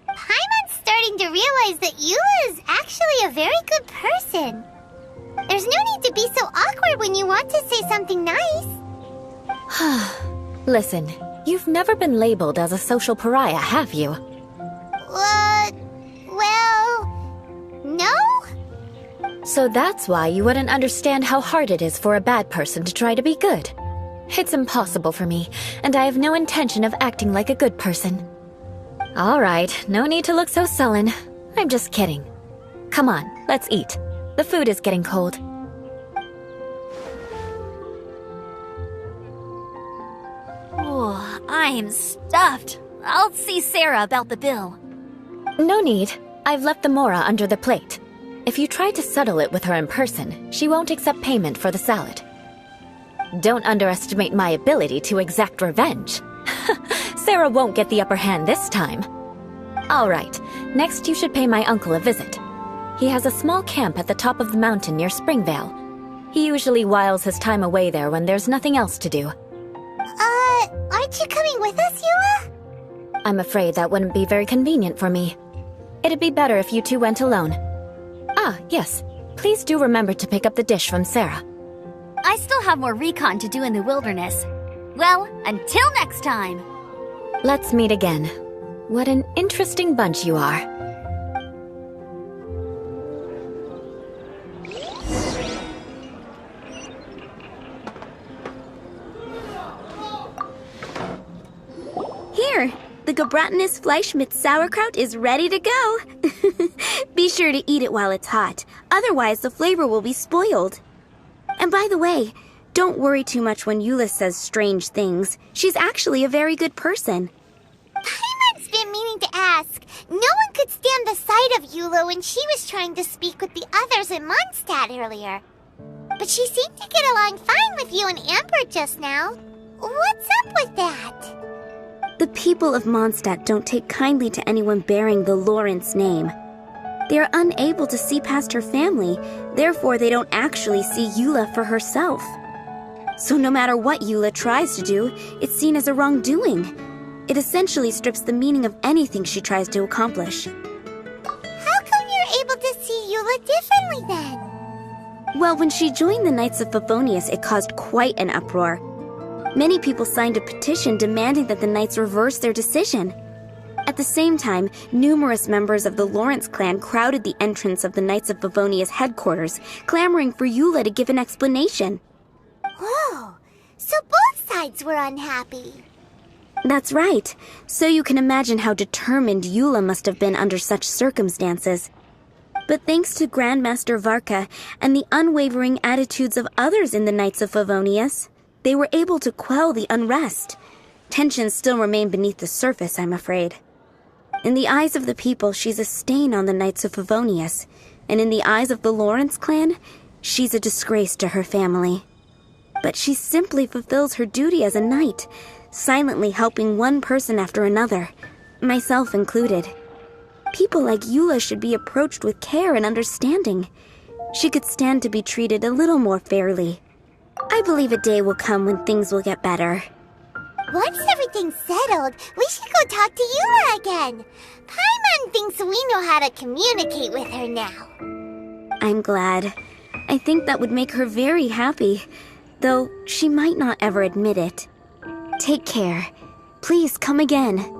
Paimon's starting to realize that Eula is actually a very good person. There's no need to be so awkward when you want to say something nice. Listen, you've never been labeled as a social pariah, have you? Well, no? So that's why you wouldn't understand how hard it is for a bad person to try to be good. It's impossible for me, and I have no intention of acting like a good person. All right, no need to look so sullen. I'm just kidding. Come on, let's eat. The food is getting cold. Oh, I'm stuffed. I'll see Sarah about the bill. No need. I've left the mora under the plate. If you try to settle it with her in person, she won't accept payment for the salad. Don't underestimate my ability to exact revenge. Sarah won't get the upper hand this time. All right, next you should pay my uncle a visit. He has a small camp at the top of the mountain near Springvale. He usually whiles his time away there when there's nothing else to do. Aren't you coming with us, Eula? I'm afraid that wouldn't be very convenient for me. It'd be better if you two went alone. Ah, yes. Please do remember to pick up the dish from Sarah. I still have more recon to do in the wilderness. Well, until next time. Let's meet again. What an interesting bunch you are. Here, the gebratenes Fleisch mit Sauerkraut is ready to go. Be sure to eat it while it's hot, otherwise the flavor will be spoiled. And by the way, don't worry too much when Eula says strange things. She's actually a very good person. Paimon's been meaning to ask. No one could stand the sight of Eula when she was trying to speak with the others in Mondstadt earlier. But she seemed to get along fine with you and Amber just now. What's up with that? The people of Mondstadt don't take kindly to anyone bearing the Lawrence name. They are unable to see past her family, therefore they don't actually see Eula for herself. So no matter what Eula tries to do, it's seen as a wrongdoing. It essentially strips the meaning of anything she tries to accomplish. How come you're able to see Eula differently then? Well, when she joined the Knights of Favonius, it caused quite an uproar. Many people signed a petition demanding that the Knights reverse their decision. At the same time, numerous members of the Lawrence clan crowded the entrance of the Knights of Favonius headquarters, clamoring for Eula to give an explanation. Whoa, so both sides were unhappy. That's right. So you can imagine how determined Eula must have been under such circumstances. But thanks to Grandmaster Varka and the unwavering attitudes of others in the Knights of Favonius, they were able to quell the unrest. Tensions still remain beneath the surface, I'm afraid. In the eyes of the people, she's a stain on the Knights of Favonius, and in the eyes of the Lawrence clan, she's a disgrace to her family. But she simply fulfills her duty as a knight, silently helping one person after another, myself included. People like Eula should be approached with care and understanding. She could stand to be treated a little more fairly. I believe a day will come when things will get better. Once everything's settled, we should go talk to Eula again. Paimon thinks we know how to communicate with her now. I'm glad. I think that would make her very happy, though she might not ever admit it. Take care. Please come again.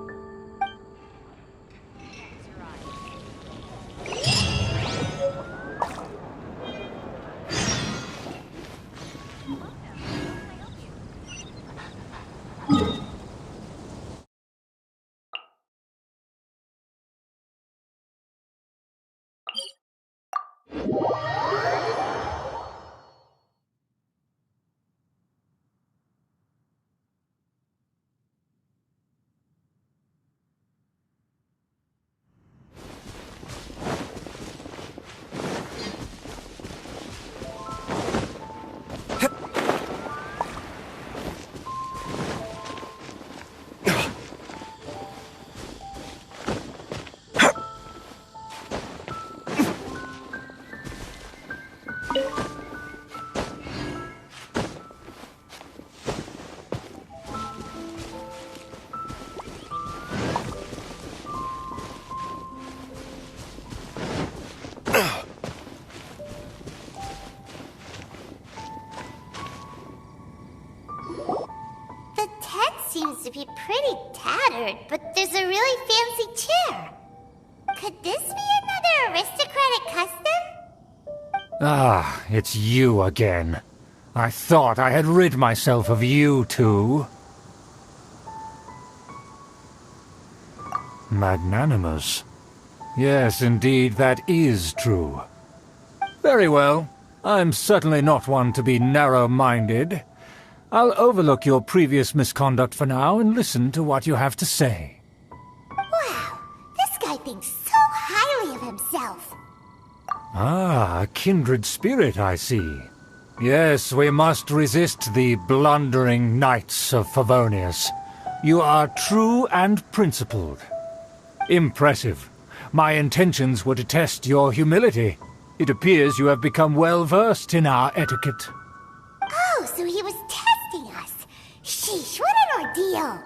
Seems to be pretty tattered, but there's a really fancy chair. Could this be another aristocratic custom? Ah, it's you again. I thought I had rid myself of you two. Magnanimous. Yes, indeed, that is true. Very well. I'm certainly not one to be narrow-minded. I'll overlook your previous misconduct for now and listen to what you have to say. Wow, this guy thinks so highly of himself. Ah, a kindred spirit, I see. Yes, we must resist the blundering knights of Favonius. You are true and principled. Impressive. My intentions were to test your humility. It appears you have become well-versed in our etiquette. Oh, so he was testing us. Sheesh, what an ordeal.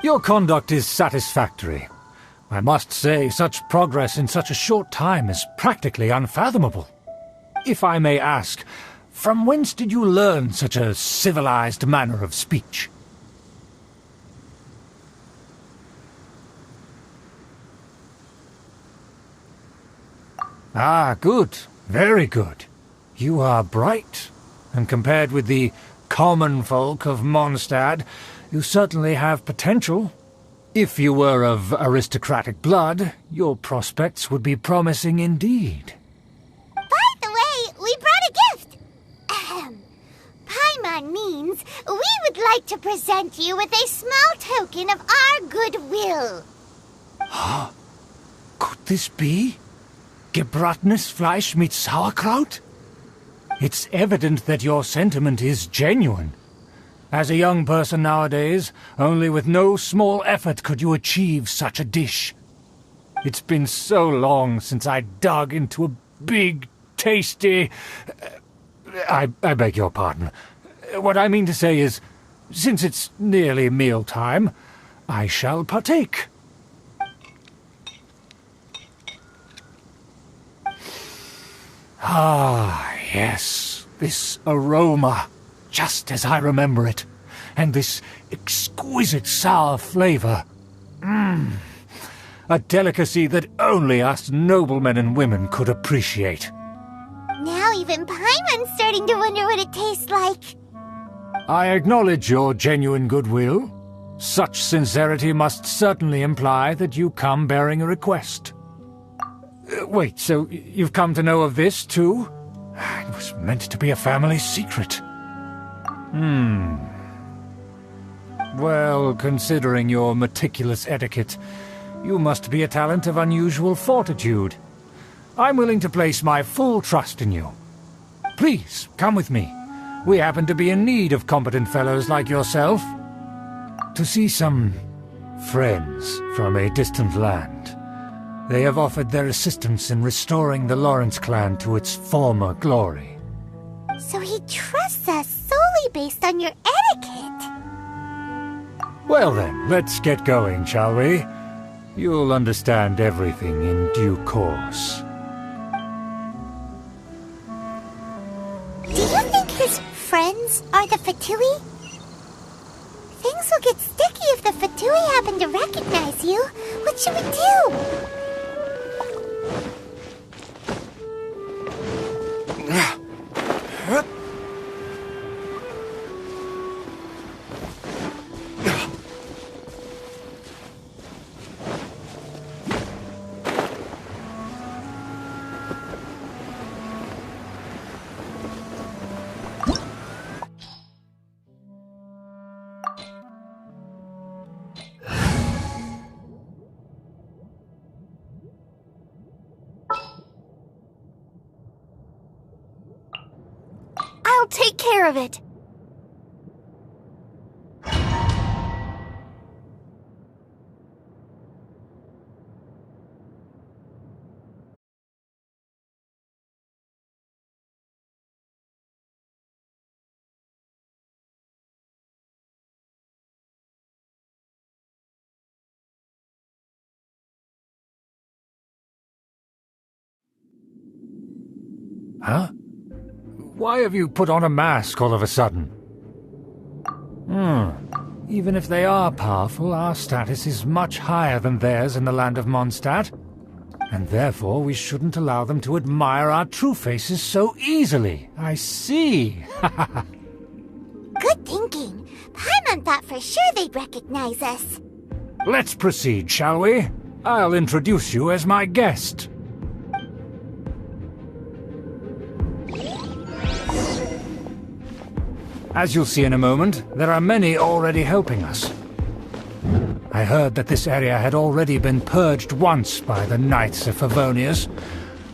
Your conduct is satisfactory. I must say, such progress in such a short time is practically unfathomable. If I may ask, from whence did you learn such a civilized manner of speech? Ah, good. Very good. You are bright, and compared with the common folk of Mondstadt, you certainly have potential. If you were of aristocratic blood, your prospects would be promising indeed. By the way, we brought a gift. Paimon means we would like to present you with a small token of our goodwill. Huh? Could this be? Gebratenes Fleisch mit Sauerkraut? It's evident that your sentiment is genuine. As a young person nowadays, only with no small effort could you achieve such a dish. It's been so long since I dug into a big, tasty... I beg your pardon. What I mean to say is, since it's nearly mealtime, I shall partake. Ah, yes, this aroma, just as I remember it, and this exquisite sour flavor. A delicacy that only us noblemen and women could appreciate. Now even Paimon's starting to wonder what it tastes like. I acknowledge your genuine goodwill. Such sincerity must certainly imply that you come bearing a request. Wait, so you've come to know of this, too? It was meant to be a family secret. Well, considering your meticulous etiquette, you must be a talent of unusual fortitude. I'm willing to place my full trust in you. Please, come with me. We happen to be in need of competent fellows like yourself. to see some friends from a distant land. They have offered their assistance in restoring the Lawrence clan to its former glory. So he trusts us solely based on your etiquette. Well then, let's get going, shall we? You'll understand everything in due course. Do you think his friends are the Fatui? Things will get sticky if the Fatui happen to recognize you. What should we do? I'll take care of it. Huh? Why have you put on a mask all of a sudden? Even if they are powerful, our status is much higher than theirs in the land of Mondstadt. And therefore we shouldn't allow them to admire our true faces so easily. I see. Good thinking. Paimon thought for sure they'd recognize us. Let's proceed, shall we? I'll introduce you as my guest. As you'll see in a moment, there are many already helping us. I heard that this area had already been purged once by the Knights of Favonius,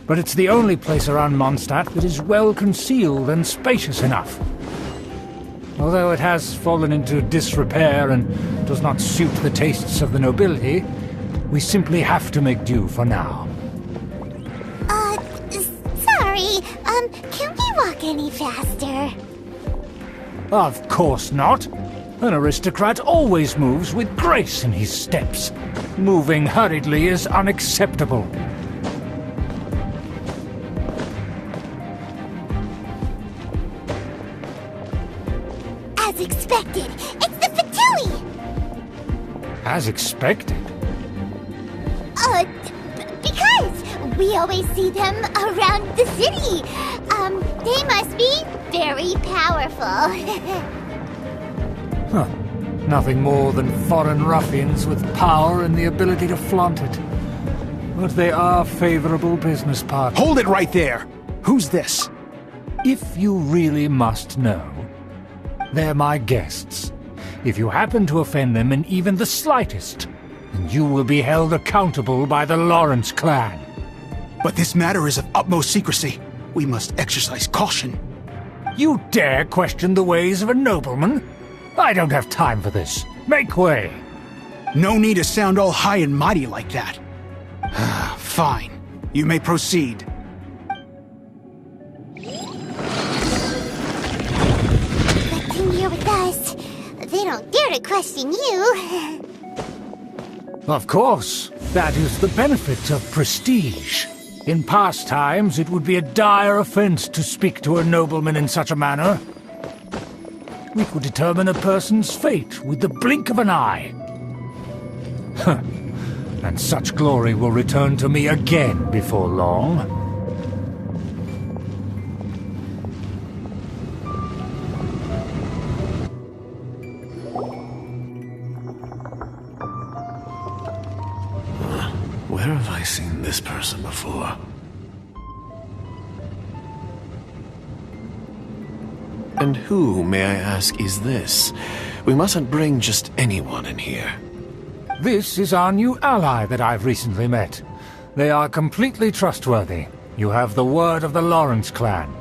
but it's the only place around Mondstadt that is well concealed and spacious enough. Although it has fallen into disrepair and does not suit the tastes of the nobility, we simply have to make do for now. Sorry, can we walk any faster? Of course not. An aristocrat always moves with grace in his steps. Moving hurriedly is unacceptable. As expected, it's the Fatui! As expected? Because we always see them around the city. They must be very powerful. Huh. Nothing more than foreign ruffians with power and the ability to flaunt it. But they are favorable business partners. Hold it right there! Who's this? If you really must know, they're my guests. If you happen to offend them in even the slightest, then you will be held accountable by the Lawrence clan. But this matter is of utmost secrecy. We must exercise caution. You dare question the ways of a nobleman? I don't have time for this. Make way! No need to sound all high and mighty like that. Fine. You may proceed. Good thing you're with us. They don't dare to question you. Of course. That is the benefit of prestige. In past times, it would be a dire offense to speak to a nobleman in such a manner. We could determine a person's fate with the blink of an eye. And such glory will return to me again before long. Where have I seen this person before? And who, may I ask, is this? We mustn't bring just anyone in here. This is our new ally that I've recently met. They are completely trustworthy. You have the word of the Lawrence clan.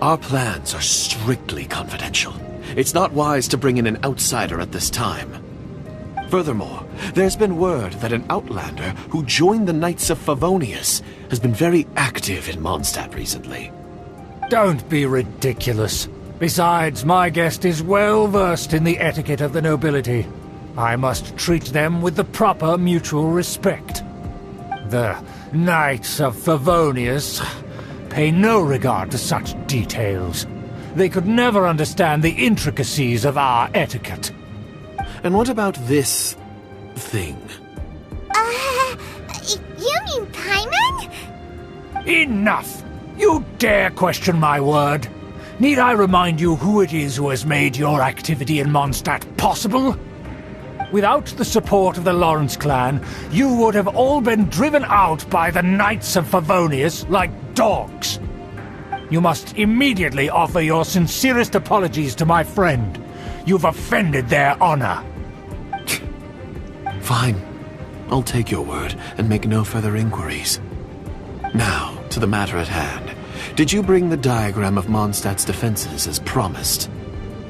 Our plans are strictly confidential. It's not wise to bring in an outsider at this time. Furthermore, there's been word that an outlander who joined the Knights of Favonius has been very active in Mondstadt recently. Don't be ridiculous. Besides, my guest is well versed in the etiquette of the nobility. I must treat them with the proper mutual respect. The Knights of Favonius pay no regard to such details. They could never understand the intricacies of our etiquette. And what about this thing? You mean Paimon? Enough! You dare question my word? Need I remind you who it is who has made your activity in Mondstadt possible? Without the support of the Lawrence clan, you would have all been driven out by the Knights of Favonius like dogs. You must immediately offer your sincerest apologies to my friend. You've offended their honor. Fine. I'll take your word and make no further inquiries. Now, to the matter at hand. Did you bring the diagram of Mondstadt's defenses as promised?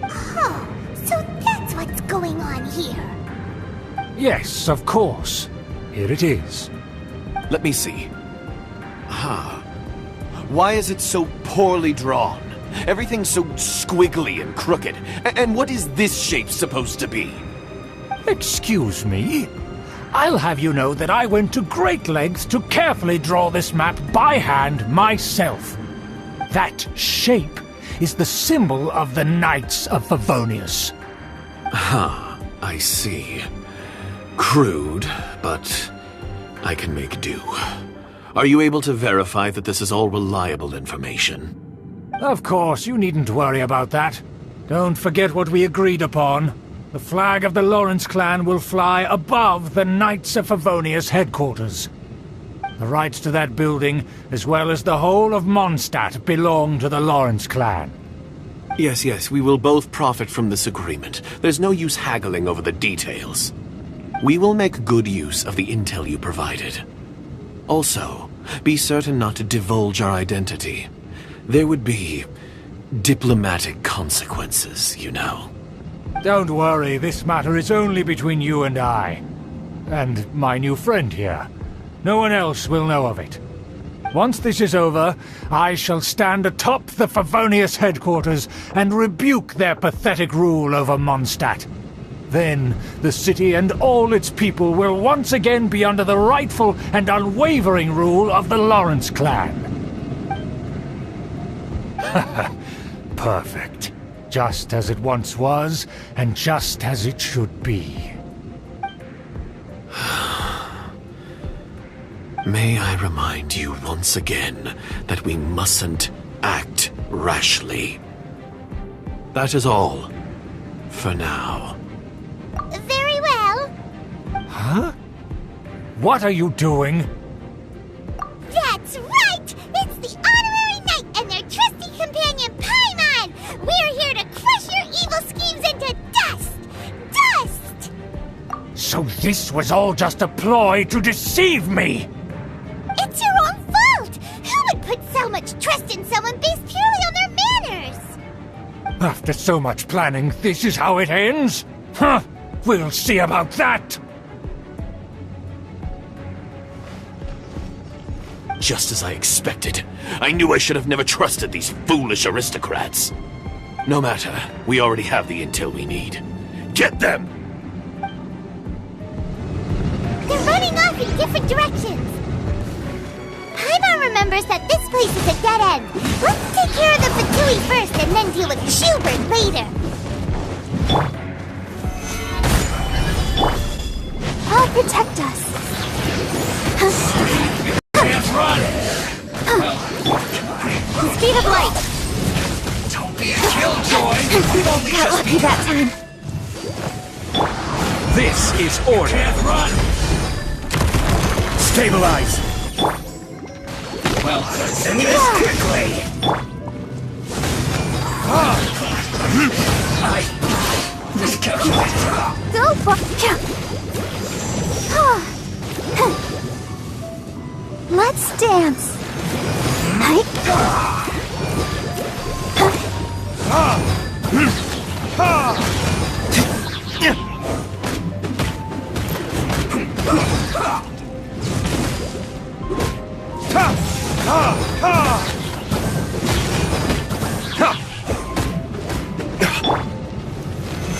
Huh. So that's what's going on here. Yes, of course. Here it is. Let me see. Why is it so poorly drawn? Everything's so squiggly and crooked. And what is this shape supposed to be? Excuse me? I'll have you know that I went to great lengths to carefully draw this map by hand myself. That shape is the symbol of the Knights of Favonius. I see. Crude, but I can make do. Are you able to verify that this is all reliable information? Of course, you needn't worry about that. Don't forget what we agreed upon. The flag of the Lawrence clan will fly above the Knights of Favonius headquarters. The rights to that building, as well as the whole of Mondstadt, belong to the Lawrence clan. Yes, we will both profit from this agreement. There's no use haggling over the details. We will make good use of the intel you provided. Also, be certain not to divulge our identity. There would be diplomatic consequences, you know. Don't worry, this matter is only between you and I. And my new friend here. No one else will know of it. Once this is over, I shall stand atop the Favonius headquarters and rebuke their pathetic rule over Mondstadt. Then, the city and all its people will once again be under the rightful and unwavering rule of the Lawrence clan. Perfect. Just as it once was, and just as it should be. May I remind you once again that we mustn't act rashly. That is all. For now. Very well. Huh? What are you doing? That's right! It's the Honorary Knight and their trusty companion, Paimon! We're here to crush your evil schemes into dust! Dust! So this was all just a ploy to deceive me! It's your own fault! Who would put so much trust in someone based purely on their manners? After so much planning, this is how it ends? Huh! We'll see about that! Just as I expected. I knew I should have never trusted these foolish aristocrats. No matter, we already have the intel we need. Get them! They're running off in different directions. Paimon remembers that this place is a dead end. Let's take care of the Fatui first and then deal with Schubert later. I'll protect us. Can't run! Speed of light. Don't be a killjoy! Got lucky that time. This is order! Can't run! Stabilize! Well, end this quickly! Go for Let's dance.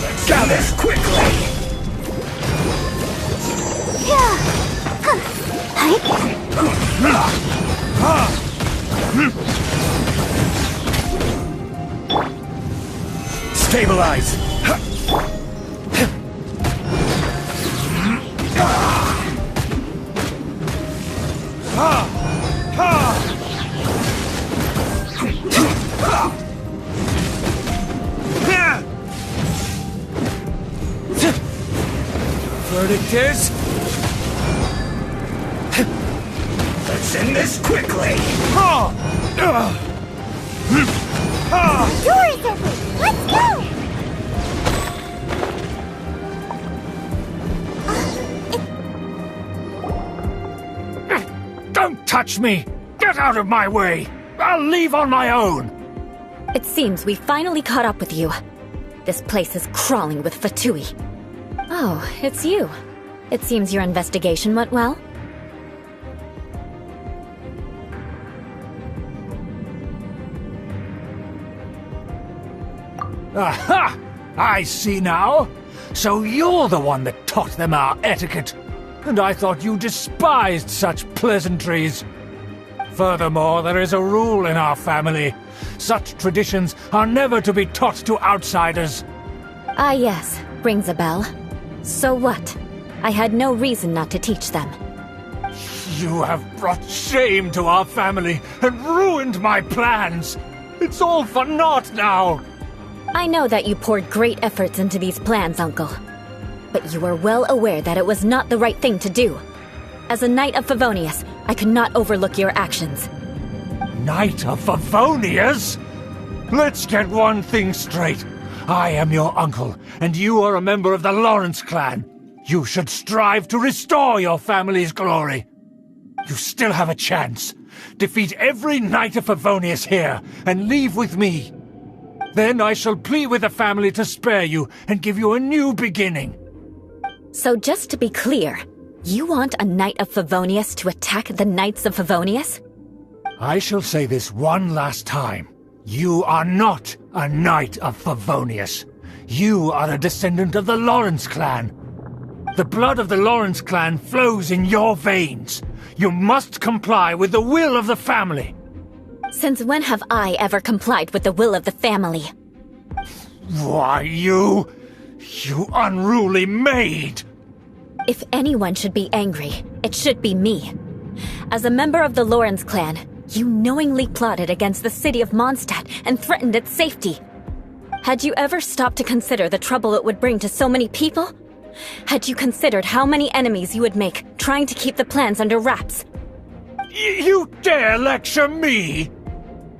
Let's do this quickly! Stabilize! Verdict is... let's end this quickly! The door is open! Let's go! Don't touch me! Get out of my way! I'll leave on my own! It seems we finally caught up with you. This place is crawling with Fatui. Oh, it's you. It seems your investigation went well. Aha! I see now. So you're the one that taught them our etiquette. And I thought you despised such pleasantries. Furthermore, there is a rule in our family. Such traditions are never to be taught to outsiders. Ah yes, rings a bell. So what? I had no reason not to teach them. You have brought shame to our family and ruined my plans. It's all for naught now. I know that you poured great efforts into these plans, Uncle. But you were well aware that it was not the right thing to do. As a Knight of Favonius, I could not overlook your actions. Knight of Favonius? Let's get one thing straight. I am your uncle, and you are a member of the Lawrence clan. You should strive to restore your family's glory. You still have a chance. Defeat every Knight of Favonius here, and leave with me. Then I shall plead with the family to spare you and give you a new beginning. So just to be clear, you want a Knight of Favonius to attack the Knights of Favonius? I shall say this one last time. You are not a Knight of Favonius. You are a descendant of the Lawrence clan. The blood of the Lawrence clan flows in your veins. You must comply with the will of the family. Since when have I ever complied with the will of the family? Why, you unruly maid! If anyone should be angry, it should be me. As a member of the Lawrence clan, you knowingly plotted against the city of Mondstadt and threatened its safety. Had you ever stopped to consider the trouble it would bring to so many people? Had you considered how many enemies you would make trying to keep the plans under wraps? You dare lecture me?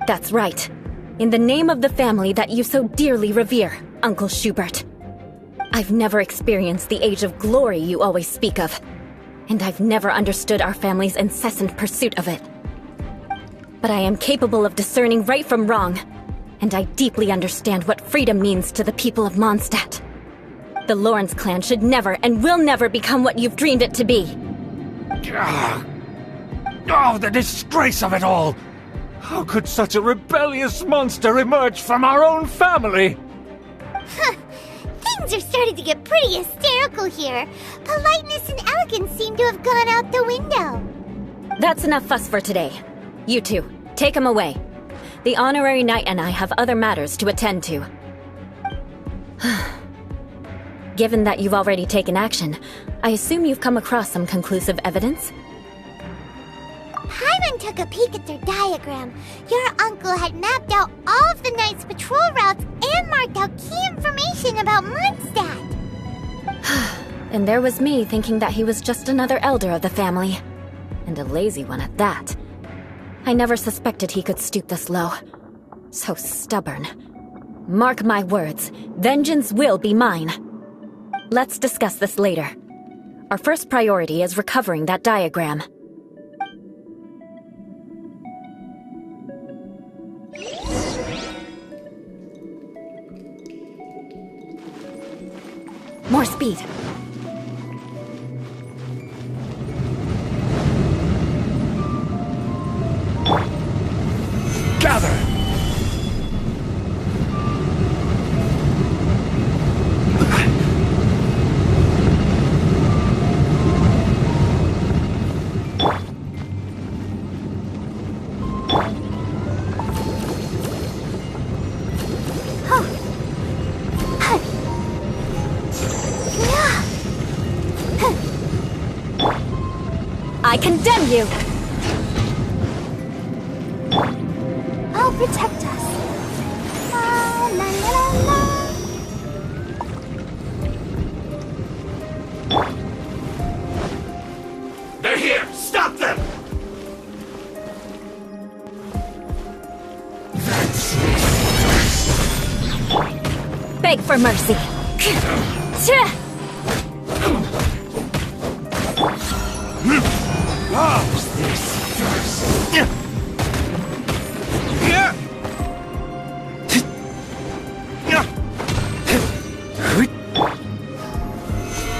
That's right. In the name of the family that you so dearly revere, Uncle Schubert. I've never experienced the age of glory you always speak of, and I've never understood our family's incessant pursuit of it. But I am capable of discerning right from wrong, and I deeply understand what freedom means to the people of Mondstadt. The Lawrence clan should never and will never become what you've dreamed it to be. Oh, the disgrace of it all! How could such a rebellious monster emerge from our own family? Things are starting to get pretty hysterical here. Politeness and elegance seem to have gone out the window. That's enough fuss for today. You two, take him away. The honorary knight and I have other matters to attend to. Given that you've already taken action, I assume you've come across some conclusive evidence? Paimon took a peek at their diagram. Your uncle had mapped out all of the Knight's patrol routes and marked out key information about Mondstadt. And there was me thinking that he was just another elder of the family. And a lazy one at that. I never suspected he could stoop this low. So stubborn. Mark my words, vengeance will be mine. Let's discuss this later. Our first priority is recovering that diagram. More speed. condemn you! I'll protect us. La, la, la, la. They're here! Stop them! Beg for mercy.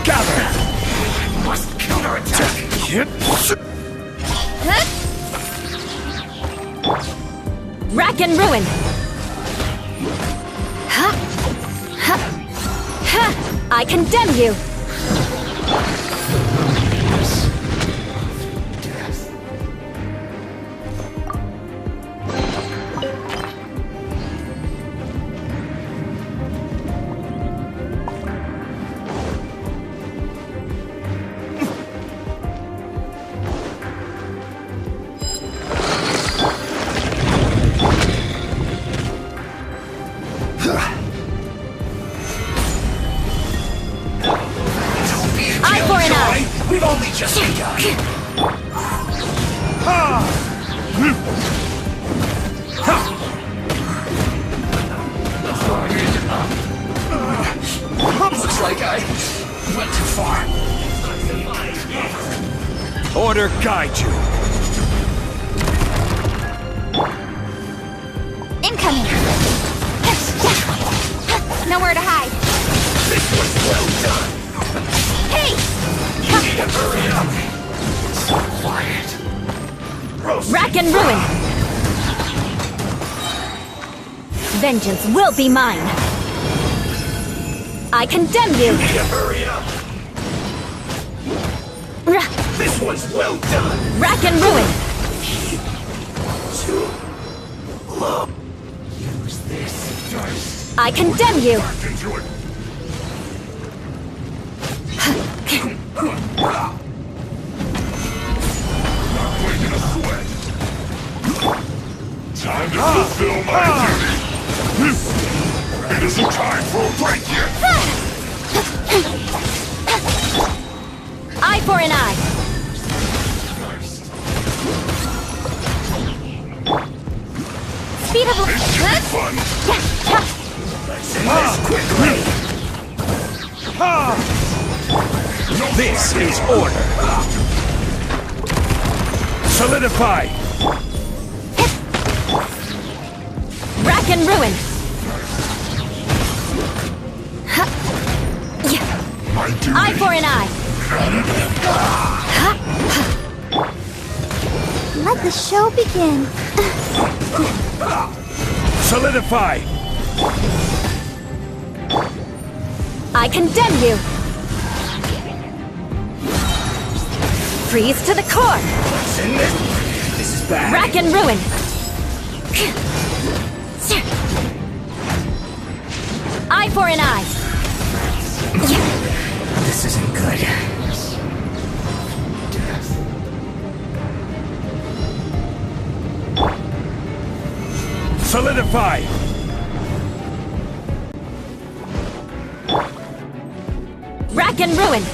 Gather! Must counterattack! Rack and ruin! I condemn you! We've only just begun. Looks like I went too far. Order guide you. Incoming. Nowhere to hide. This was well done. Hey! You need to hurry up. So quiet. Rack and ruin! Vengeance will be mine! I condemn you! You need to hurry up. This one's well done. Rack and ruin! Too low. Use this first. I condemn you! Time to fulfill my duty. It isn't time for a break yet. Eye for an eye! Speed of fun. Let's end this quickly. This is order. Solidify. Rack and ruin! Eye for an eye! Let the show begin. Solidify. I condemn you! Freeze to the core! What's in this? This is bad. Rack and ruin! Eye for an eye! This isn't good. Solidify! Rack and ruin!